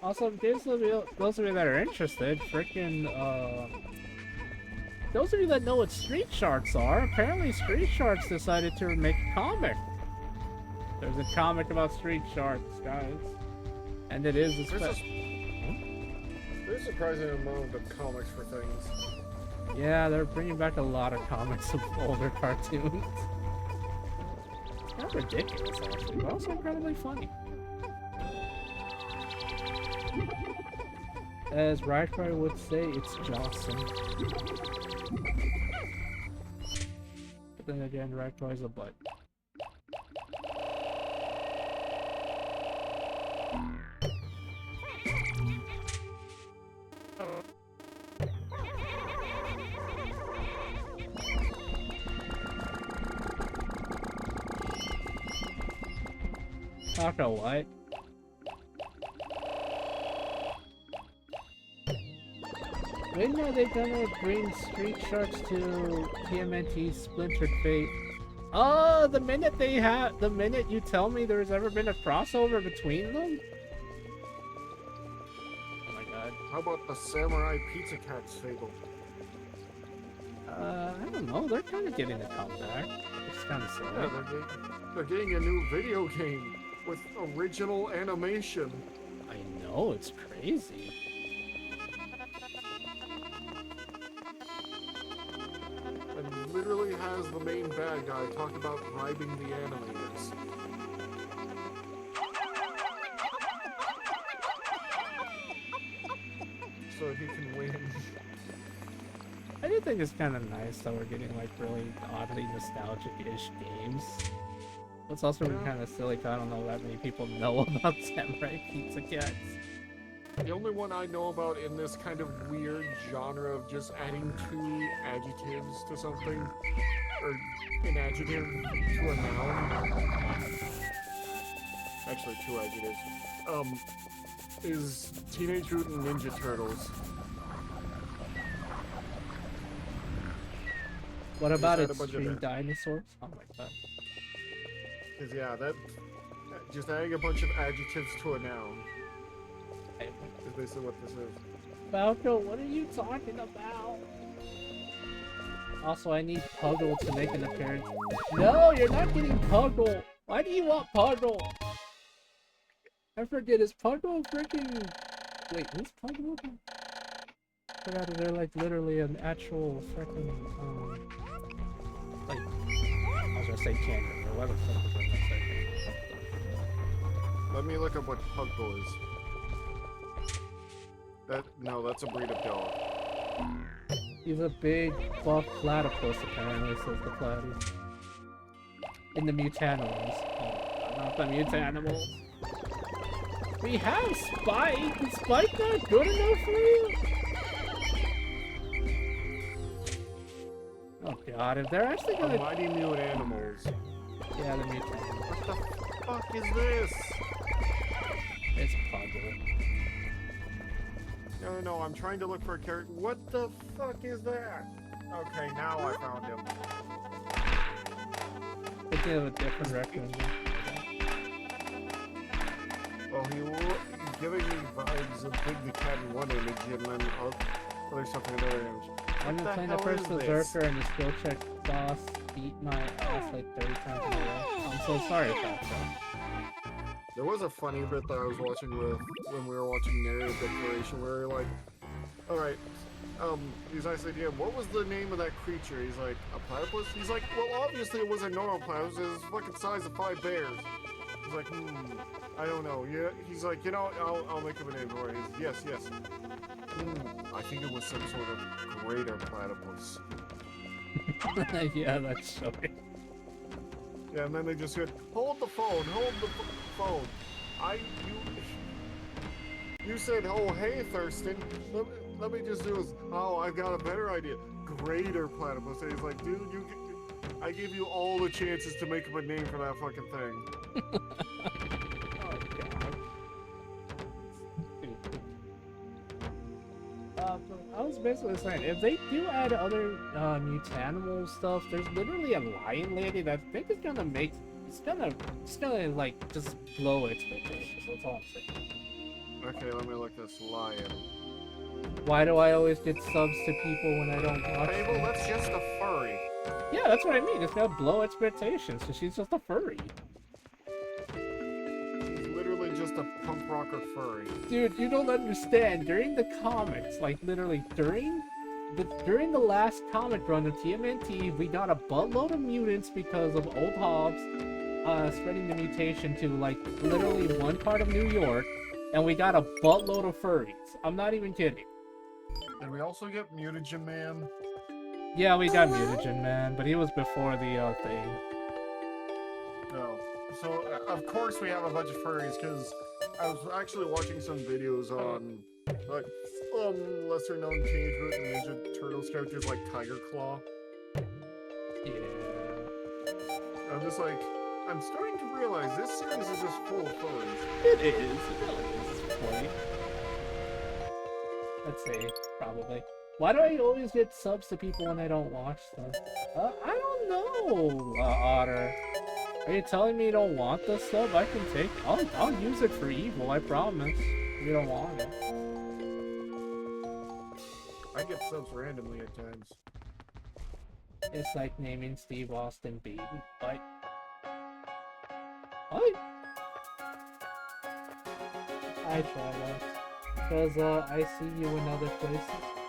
Also, those of you that are interested, freaking, those of you that know what Street Sharks are, apparently Street Sharks decided to make a comic. There's a comic about Street Sharks, guys. And it is There's a surprising amount of comics for things. Yeah, they're bringing back a lot of comics of older cartoons. It's kind of ridiculous, actually, but also incredibly funny. As Rycroy would say, it's Johnson. But then again, Rycroy's a butt. Taco what? When are they gonna bring Street Sharks to TMNT Splintered Fate? Oh, the minute you tell me there's ever been a crossover between them? Oh my god. How about the Samurai Pizza Cats Fable? I don't know, they're kind of getting a comeback. It's kind of silly. Yeah, they're getting a new video game with original animation. I know, it's crazy. And literally has the main bad guy talk about bribing the animators. So he can win. I do think it's kind of nice that we're getting like really oddly nostalgic-ish games. It's also kind of silly because I don't know that many people know about Samurai Pizza Cats. The only one I know about in this kind of weird genre of just adding two adjectives to something, or an adjective to a noun. Actually, two adjectives. Is Teenage Mutant Ninja Turtles. What about Extreme Dinosaurs? Oh my god. Because yeah, that just adding a bunch of adjectives to a noun is basically what this is. Falco, what are you talking about? Also, I need Puggle to make an appearance. No, you're not getting Puggle! Why do you want Puggle? I forget, is Puggle freaking... Wait, who's Puggle? forgot that they're like literally an actual freaking like I was gonna say kangaroo. What the fuck was I gonna say? Let me look up what Puggle is. No, that's a breed of dog. He's a big buff platypus apparently, says the platy. In the mutanimals. Oh, not the mutanimals. We have Spike! Is Spike not good enough for you? Oh god, if they're actually gonna... Mighty Mute Animals. Yeah, the mutanimals. What the fuck is this? It's Puggle. No, I'm trying to look for a character. What the fuck is that? Okay, now I found him. Thinking of a different raccoon. Well, he's giving me vibes of Big the Cat in one image and then other stuff in another image. I'm What the playing the hell first is this? Berserker and the skill check boss beat my ass like 30 times in a row. I'm so sorry about that. There was a funny bit that I was watching when we were watching Narrative Declaration where like, alright, he's actually, yeah, what was the name of that creature? He's like, a platypus? He's like, well, obviously it wasn't normal platypus, it was fucking size of 5 bears. He's like, I don't know. Yeah, he's like, you know, I'll make him a name for it. Yes. I think it was some sort of greater platypus. Yeah, that's showing. Yeah, and then they just said, hold the phone. Phone. You said, oh, hey, Thurston. Let me just do this. Oh, I've got a better idea. Greater platypus. And he's like, dude, I gave you all the chances to make up a name for that fucking thing. Oh, God. I was basically saying, if they do add other mutanimal stuff, there's literally a lion lady that I think is gonna make... It's gonna like, just blow expectations. That's all I'm saying. Okay, let me look this lion. Why do I always get subs to people when I don't watch Fable, them? that's just a furry. Yeah, that's what I mean. It's gonna blow expectations, because she's just a furry. He's literally just a punk rocker furry. Dude, you don't understand. During the comics, like literally during the last comic run of TMNT, we got a buttload of mutants because of old Hobbs spreading the mutation to like literally one part of New York, and we got a buttload of furries. I'm not even kidding. Did we also get Mutagen Man? Yeah, we got Mutagen Man, but he was before the thing. No. So, of course we have a bunch of furries, because I was actually watching some videos on, like, lesser-known Teenage Mutant Ninja Turtles characters like Tiger Claw. Yeah. I'm just like, I'm starting to realize this series is just full of furries. It is. It really is. It's funny. Let's see. Probably. Why do I always get subs to people when I don't watch them? I don't know, Otter. Are you telling me you don't want the sub? I can take... I'll use it for evil, I promise. If you don't want it. I get subs randomly at times. It's like naming Steve Austin Baby. What? What? I try that. Because, I see you in other places.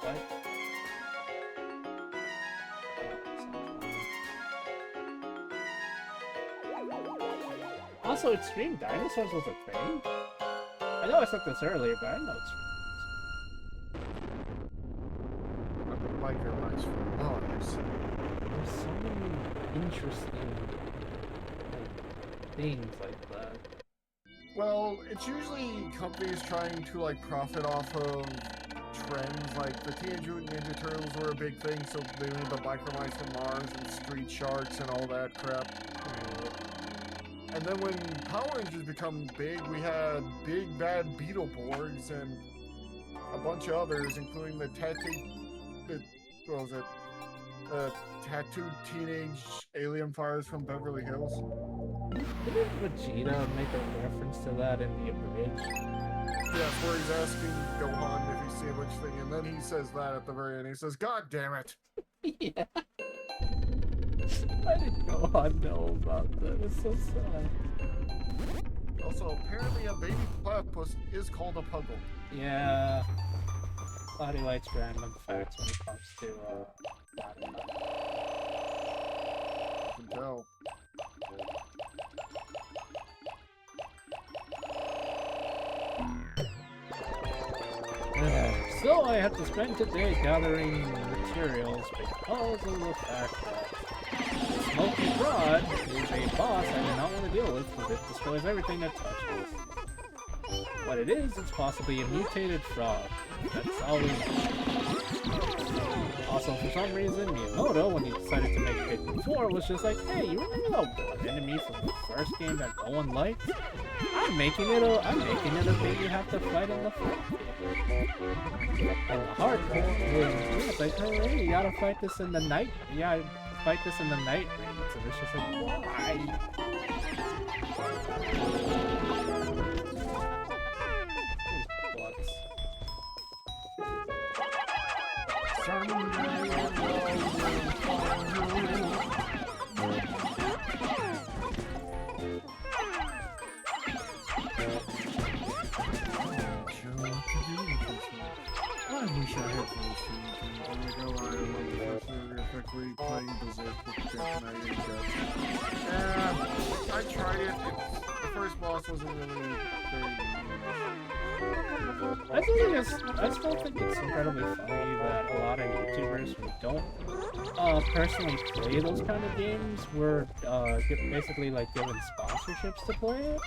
What? Also, Extreme Dinosaurs was a thing? I know I said this earlier, but I know I'm a biker mice for Mars. there's so many interesting things like that. Well, it's usually companies trying to like profit off of trends. Like the Teenage Mutant Ninja Turtles were a big thing, so they made the biker mice from Mars and Street Sharks and all that crap. And then when Power Rangers become big, we had Big Bad Beetleborgs and a bunch of others, including the tattooed teenage alien fires from Beverly Hills. Didn't Vegeta make a reference to that in the abridged? Yes, where he's asking Gohan if he's seen which thing, and then he says that at the very end. He says, "God damn it!" Yeah. I didn't know about that. It's so sad. Also, apparently a baby platypus is called a puggle. Yeah. Cloudy likes random facts when it comes to Platinum. I can tell. So I have to spend today gathering materials because of the fact that Smoky Rod is a boss I do not want to deal with because it destroys everything it touches. What it is, it's possibly a mutated frog. That's always. Also, for some reason, Miyamoto, when he decided to make Pikmin 4, was just like, hey, you remember that one enemy from the first game that no one liked? I'm making it a thing you have to fight in the front. And the hard part is, it's like, hey, you gotta fight this in the night. You gotta fight this in the night raids. And it's just like, why? I wish I had those things. Oh my god, I love the first effectively playing Berserk with the and I didn't get. Yeah, I tried it. The first boss wasn't really very I still think it's incredibly funny that a lot of YouTubers who don't personally play those kind of games were basically like given sponsorships to play it,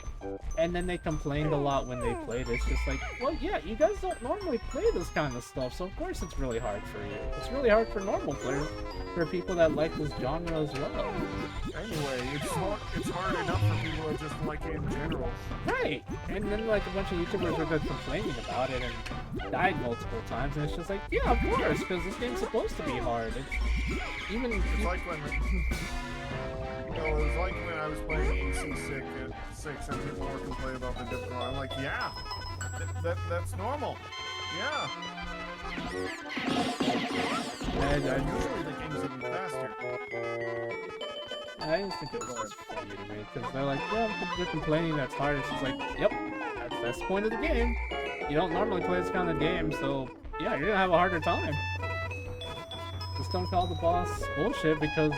and then they complained a lot when they played it. It's just like, well, yeah, you guys don't normally play this kind of stuff, so of course it's really hard for you. It's really hard for normal players, for people that like this genre as well. Anyway, it's hard enough for people that just like it in general. Right! And then like a bunch of YouTubers were just complaining about it and died multiple times, and it's just like, yeah, of course, because this game's supposed to be hard. It's even... It's like when... it was like when I was playing AC6 and people were complaining about the difficulty. I'm like, yeah, that's normal. Yeah. And usually the game's even faster. I just think it was just funny to me, because they're like, well, they're complaining that's hard. It's just like, yep, that's the point of the game. You don't normally play this kind of game, so yeah, you're gonna have a harder time. Just don't call the boss bullshit, because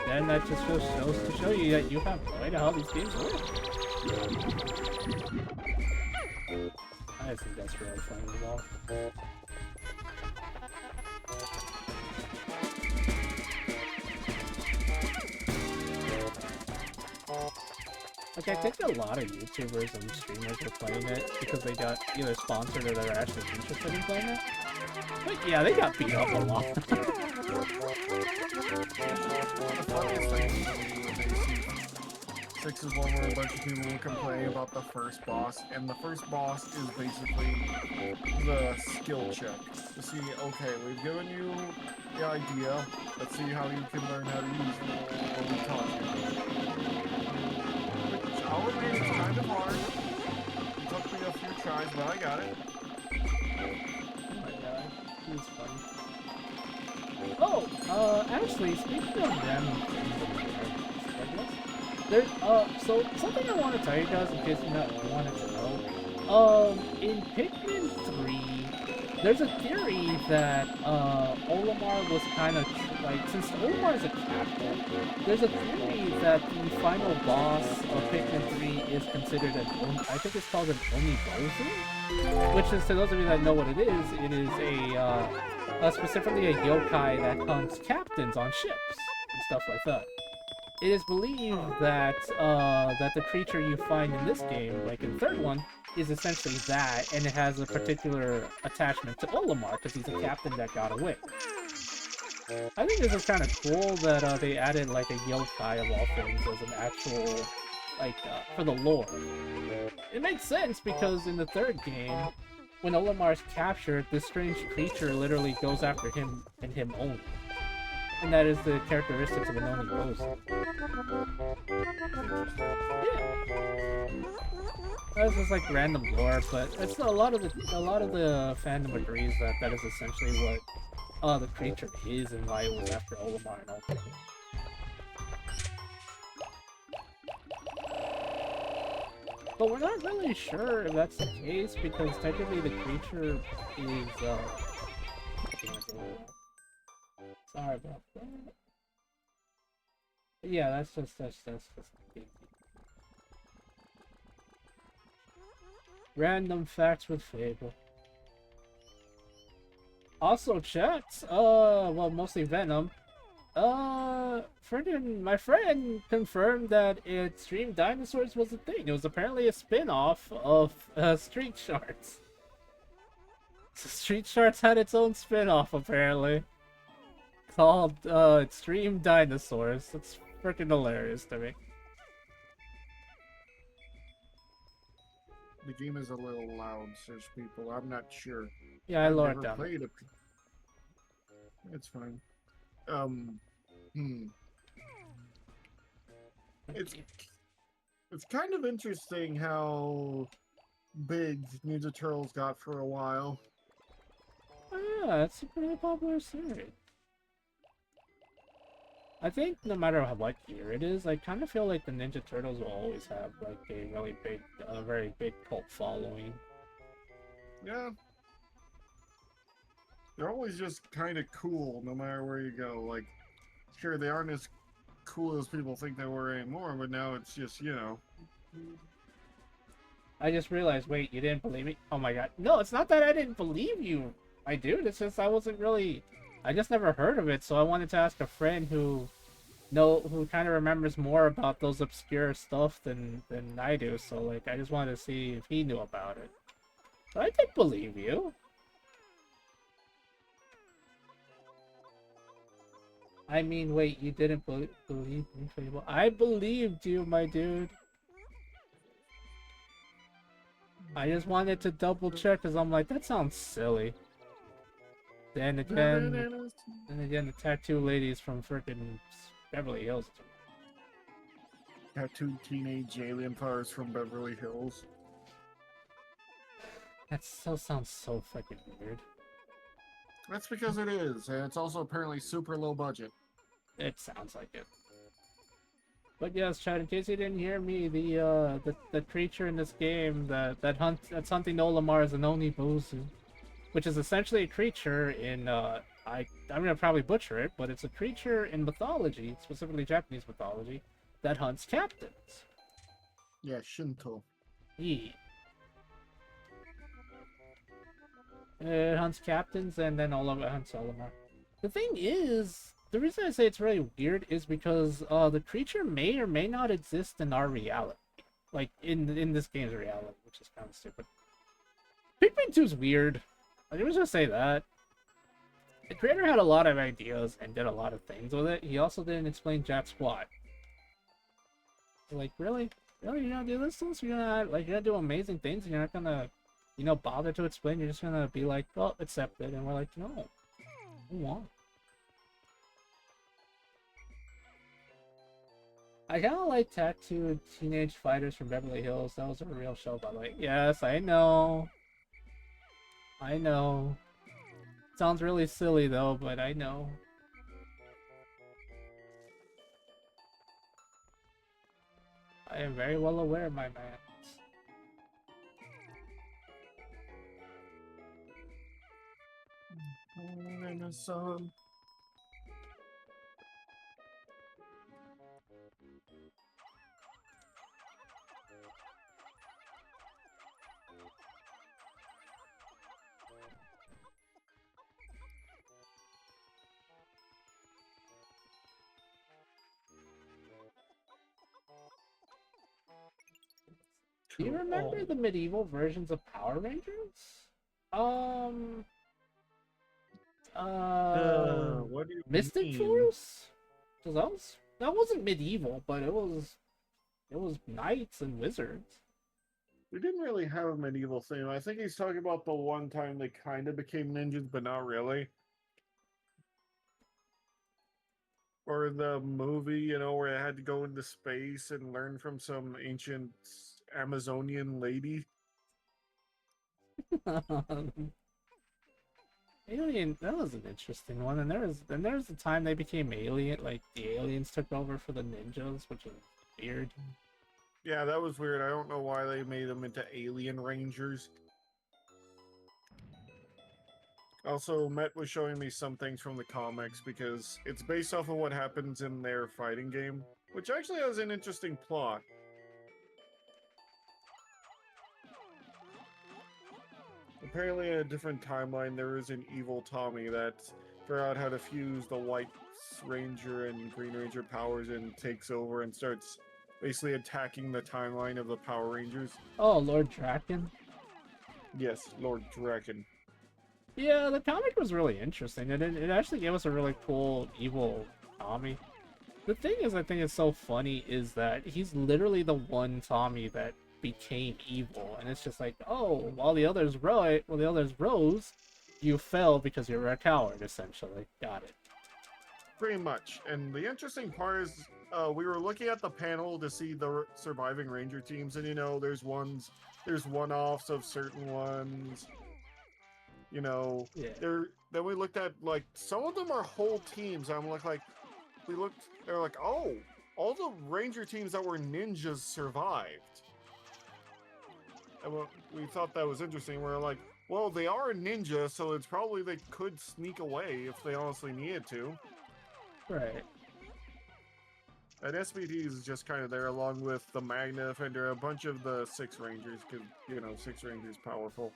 then that just goes to show you that you have no idea how these games work. I think that's really funny as well. Like, I think a lot of YouTubers and streamers are playing it because they got either sponsored or they're actually interested in playing it. But yeah, they got beat up a lot. The funniest thing with AC6 is one where a bunch of people were complaining about the first boss, and the first boss is basically the skill check. To see, okay, we've given you the idea, let's see how you can learn how to use it, what we taught you. I'll admit it's kind of hard. It took me a few tries, but I got it. Oh my god, it's funny. Oh, actually, speaking of random things, so something I want to tell you guys in case you wanted to know. In Pikmin 3, there's a theory that Olimar was kind of like, since Olimar is a captain, there's a theory that the final boss of Pikmin 3 is considered I think it's called an Onibozu, which is, to those of you that know what it is specifically a yokai that hunts captains on ships and stuff like that. It is believed that that the creature you find in this game, like in the third one, is essentially that, and it has a particular attachment to Olimar because he's a captain that got away. I think this is kind of cool that they added like a yokai of all things as an actual, like, for the lore. It makes sense because in the third game, when Olimar's captured, this strange creature literally goes after him and him only. And that is the characteristics of an Onibozu. Yeah. That's just like random lore, but it's a lot of the fandom agrees that that is essentially what the creature is and why it was after Olimar and all that. But we're not really sure if that's the case because technically the creature is Sorry about that. Yeah, that's just random facts with Fable. Also, chat. Well, mostly Venom. My friend confirmed that Extreme Dinosaurs was a thing. It was apparently a spin-off of Street Sharks. So Street Sharks had its own spin-off apparently called Extreme Dinosaurs. It's freaking hilarious to me. The game is a little loud, says people. I'm not sure. Yeah, I I've lowered never down. played it. It's fine. Um, hmm. It's kind of interesting how big Ninja Turtles got for a while. Oh, yeah, it's a pretty popular series. I think no matter what year it is, I kind of feel like the Ninja Turtles will always have like a really big, very big cult following. Yeah. They're always just kind of cool no matter where you go. Like, sure, they aren't as cool as people think they were anymore, but now it's just, you know. I just realized, wait, you didn't believe me? Oh my god. No, it's not that I didn't believe you, my dude. It's just I wasn't really... I just never heard of it, so I wanted to ask a friend who kind of remembers more about those obscure stuff than I do. So, like, I just wanted to see if he knew about it. But I did believe you. I mean, wait, you didn't believe me, Fable? I believed you, my dude. I just wanted to double check because I'm like, that sounds silly. Then again, the tattoo ladies from frickin' Beverly Hills. Tattooed teenage alien powers from Beverly Hills. That still sounds so freaking weird. That's because it is, and it's also apparently super low budget. It sounds like it. But yes, Chad, in case you didn't hear me, the creature in this game that's hunting Olimar is an Onibozu, which is essentially a creature in I'm gonna probably butcher it, but it's a creature in mythology, specifically Japanese mythology, that hunts captains. Yeah, Shinto. Yeah. It hunts captains and then hunts Olimar. The thing is, the reason I say it's really weird is because the creature may or may not exist in our reality. Like, in this game's reality, which is kind of stupid. Pikmin 2 is weird. I was just say that. The creator had a lot of ideas and did a lot of things with it. He also didn't explain jack squat. Like, really? Really? You're gonna do this to us? You're gonna do amazing things and you're not gonna, bother to explain? You're just gonna be like, well, accept it. And we're like, no. We want. I kind of like tattooed teenage fighters from Beverly Hills. That was a real show, by the way. Yes, I know. I know. Sounds really silly, though, but I know. I am very well aware, my man. In the sun. Do you remember the medieval versions of Power Rangers? What do you Mystic mean? Force? Cause that wasn't medieval, but it was knights and wizards. We didn't really have a medieval theme. I think he's talking about the one time they kind of became ninjas, but not really. Or the movie, where they had to go into space and learn from some ancient Amazonian lady. Alien, that was an interesting one. And there's the time they became alien, like the aliens took over for the ninjas, which is weird. Yeah, that was weird. I don't know why they made them into alien rangers. Also, Met was showing me some things from the comics because it's based off of what happens in their fighting game, which actually has an interesting plot. Apparently, in a different timeline, there is an evil Tommy that figured out how to fuse the White Ranger and Green Ranger powers and takes over and starts basically attacking the timeline of the Power Rangers. Oh, Lord Draken. Yes, Lord Draken. Yeah, the comic was really interesting, and it actually gave us a really cool evil Tommy. The thing is, I think it's so funny is that he's literally the one Tommy that became evil, and it's just like, oh, while the others rose, you fell because you were a coward, essentially. Got it. Pretty much. And the interesting part is, we were looking at the panel to see the surviving Ranger teams, and there's one-offs of certain ones. Yeah. Then we looked at like some of them are whole teams. They were like, oh, all the Ranger teams that were ninjas survived. And we thought that was interesting. We're like, well, they are a ninja, so it's probably they could sneak away if they honestly needed to. Right. And SPD is just kind of there along with the Magna Defender, a bunch of the Six Rangers, because, 6 Rangers powerful.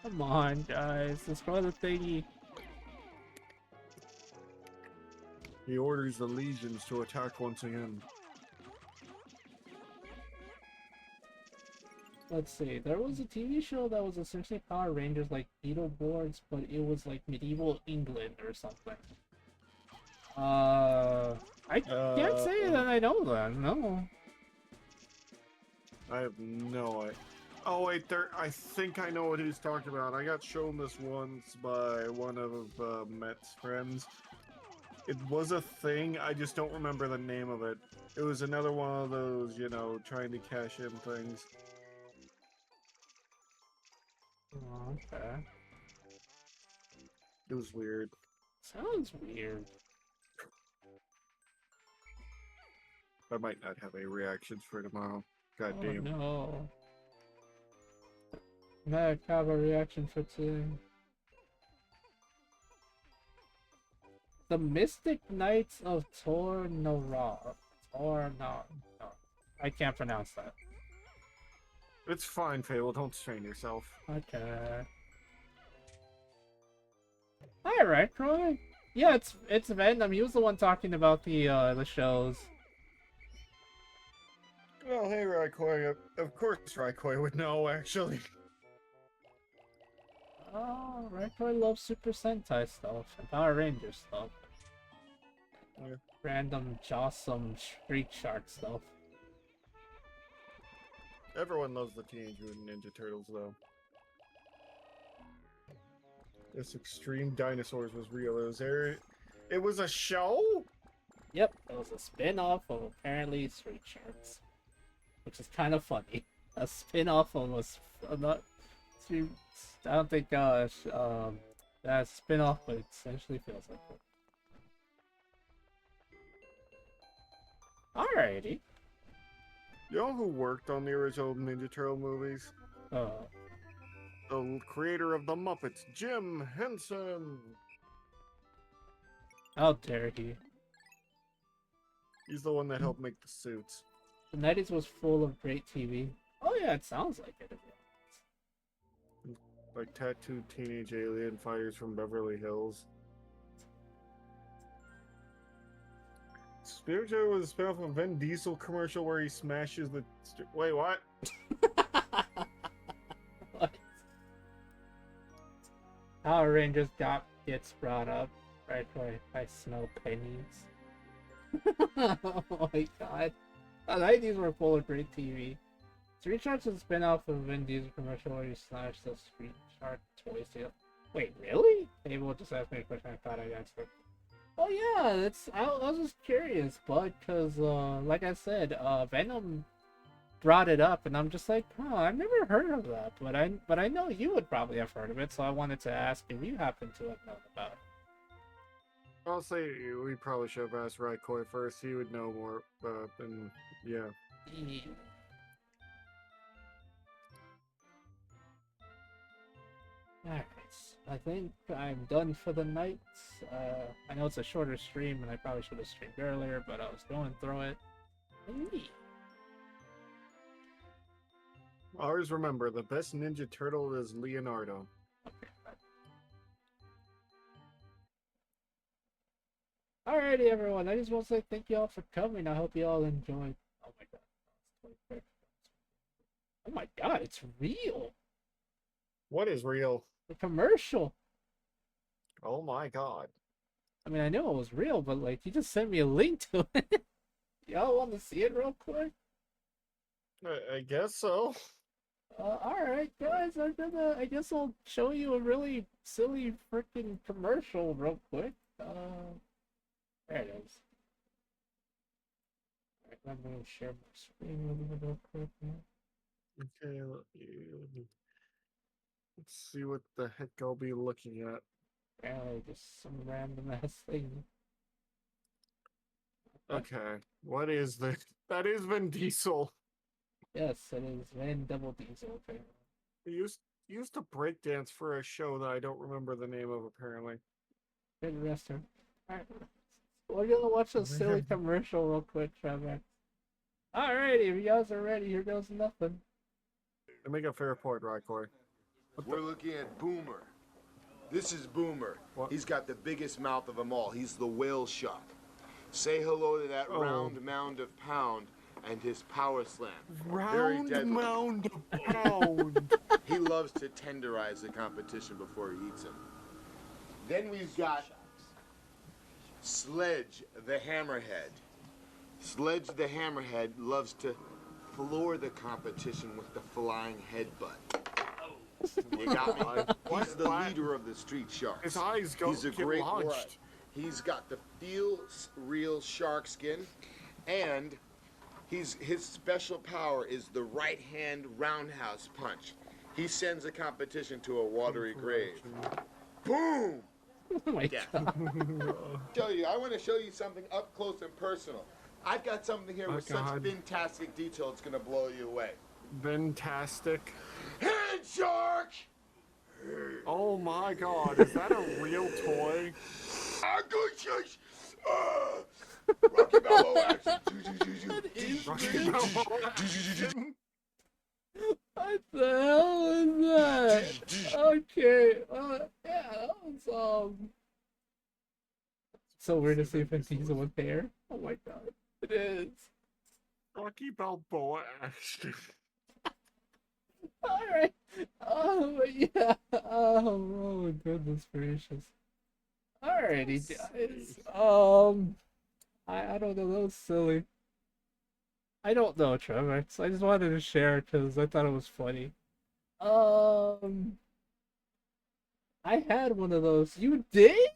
Come on, guys. Let's go to the thingy. He orders the legions to attack once again. Let's see. There was a TV show that was essentially Power Rangers like Beetleborgs, but it was like medieval England or something. I can't say that I know that. No. I have no idea. Oh wait, I think I know what he's talking about. I got shown this once by one of Matt's friends. It was a thing, I just don't remember the name of it. It was another one of those, trying to cash in things. Oh, okay. It was weird. Sounds weird. I might not have any reactions for tomorrow. God Oh damn. no. Might have a reaction for today. The Mystic Knights of Tornora. No. I can't pronounce that. It's fine, Fable. Don't strain yourself. Okay. Alright, Troy. Yeah, it's Venom. He was the one talking about the shows. Well, hey, Raikoi. Of course Raikoi would know, actually. Oh, Raikoi loves Super Sentai stuff and Power Ranger stuff. Yeah. Random Jossum Street Shark stuff. Everyone loves the Teenage Mutant Ninja Turtles, though. This Extreme Dinosaurs was real. It was a show? Yep, it was a spin-off of apparently Street Sharks. Which is kind of funny. A spin-off of not... I don't think that spin-off, but it essentially feels like it. Alrighty. You know who worked on the original Ninja Turtle movies? The creator of the Muppets, Jim Henson. How dare he? He's the one that helped make the suits. The 90s was full of great TV. Oh yeah, it sounds like it. Like tattooed teenage alien fighters from Beverly Hills. Spiritual was a spin-off of a Vin Diesel commercial where he smashes the... Wait, what? What? Power Rangers gets brought up right by Snow Pennies. Oh my god. The 90s were full of great TV. Street Sharks is a spin-off of Vin Diesel commercial where you smash the Street Shark toys together. Wait, really? Fable just asked me a question I thought I answered. Oh yeah, I was just curious, bud, because like I said, Venom brought it up, and I'm just like, oh, I've never heard of that, but I know you would probably have heard of it, so I wanted to ask if you happen to have known about it. I'll say we probably should have asked Raikoi first. He would know more. And yeah. Yeah. Alright, I think I'm done for the night. I know it's a shorter stream, and I probably should have streamed earlier, but I was going through it. Always remember, the best Ninja Turtle is Leonardo. Okay. Alrighty, everyone. I just want to say thank you all for coming. I hope you all enjoyed. Oh my god. Oh my god, it's real. What is real? The commercial. Oh my god. I mean, I knew it was real, but like, you just sent me a link to it. Y'all want to see it real quick? I guess so. Alright, guys, I guess I'll show you a really silly freaking commercial real quick. There it is. Alright, I'm gonna share my screen real quick now. Okay, let's see what the heck I'll be looking at. Apparently, just some random ass thing. Okay, what is this? That is Vin Diesel. Yes, it is Van Double Diesel. Apparently. He used to breakdance for a show that I don't remember the name of, apparently. Good rester. Alright, we're gonna watch a silly commercial real quick, Trevor. Alrighty, if you guys are ready, here goes nothing. To make a fair point, Raikoi. We're looking at Boomer. This is Boomer. What? He's got the biggest mouth of them all. He's the whale shark. Say hello to that round mound of pound and his power slam. Round mound of pound. He loves to tenderize the competition before he eats them. Then we've got Sledge the Hammerhead. Sledge the Hammerhead loves to floor the competition with the flying headbutt. You got me? He's the leader of the street sharks. His eyes go He's a get great launched. one. He's got the feel real shark skin, and his special power is the right hand roundhouse punch. He sends the competition to a watery grave. Boom! Oh my Yeah. god. I want to show you something up close and personal. I've got something here with such God. fantastic detail, it's gonna blow you away. Fantastic. Hand shark! Oh my god, is that a real toy? Good chase! Rocky Balboa action! Rocky Balboa action? What the hell is that? Okay, yeah, that was so weird to see Vin Diesel with hair. Oh my god, it is. Rocky Balboa action. All right. Oh yeah. Oh my goodness gracious. Alrighty, guys. I don't know. That was silly. I don't know, Trevor. I just wanted to share because I thought it was funny. I had one of those. You did?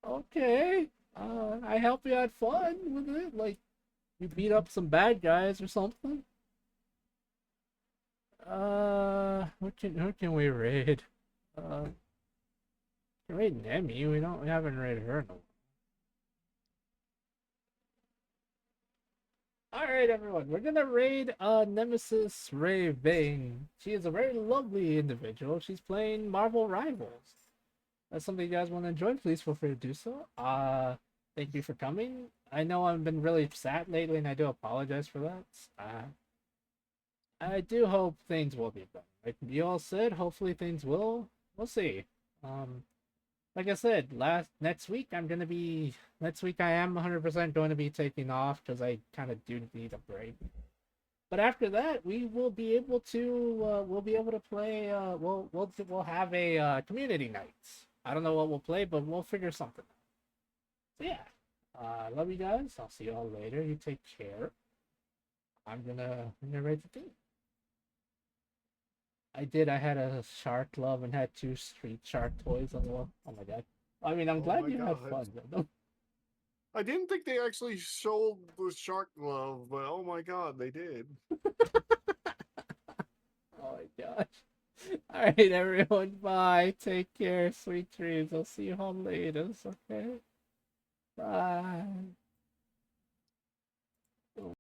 Okay. I hope you had fun with it. Like, you beat up some bad guys or something. Who can we raid? Can raid Nemi. We haven't raided her in a while. Alright, everyone, we're gonna raid Nemesis Raven. She is a very lovely individual. She's playing Marvel Rivals. That's something you guys want to enjoy, please feel free to do so. Thank you for coming. I know I've been really sad lately, and I do apologize for that. I do hope things will be better. Like you all said, hopefully things will. We'll see. Like I said, next week I am 100% going to be taking off because I kind of do need a break. But after that, we will be able to play. We'll have a community night. I don't know what we'll play, but we'll figure something out. So yeah, love you guys. I'll see you all later. You take care. I'm gonna rate the team. I had a shark glove and had 2 street shark toys on the wall. Oh my god. I mean, I'm glad you had fun. I didn't think they actually showed the shark glove, but oh my god, they did. Oh my gosh. Alright, everyone, bye. Take care. Sweet dreams. I'll see you home later. Okay? Bye.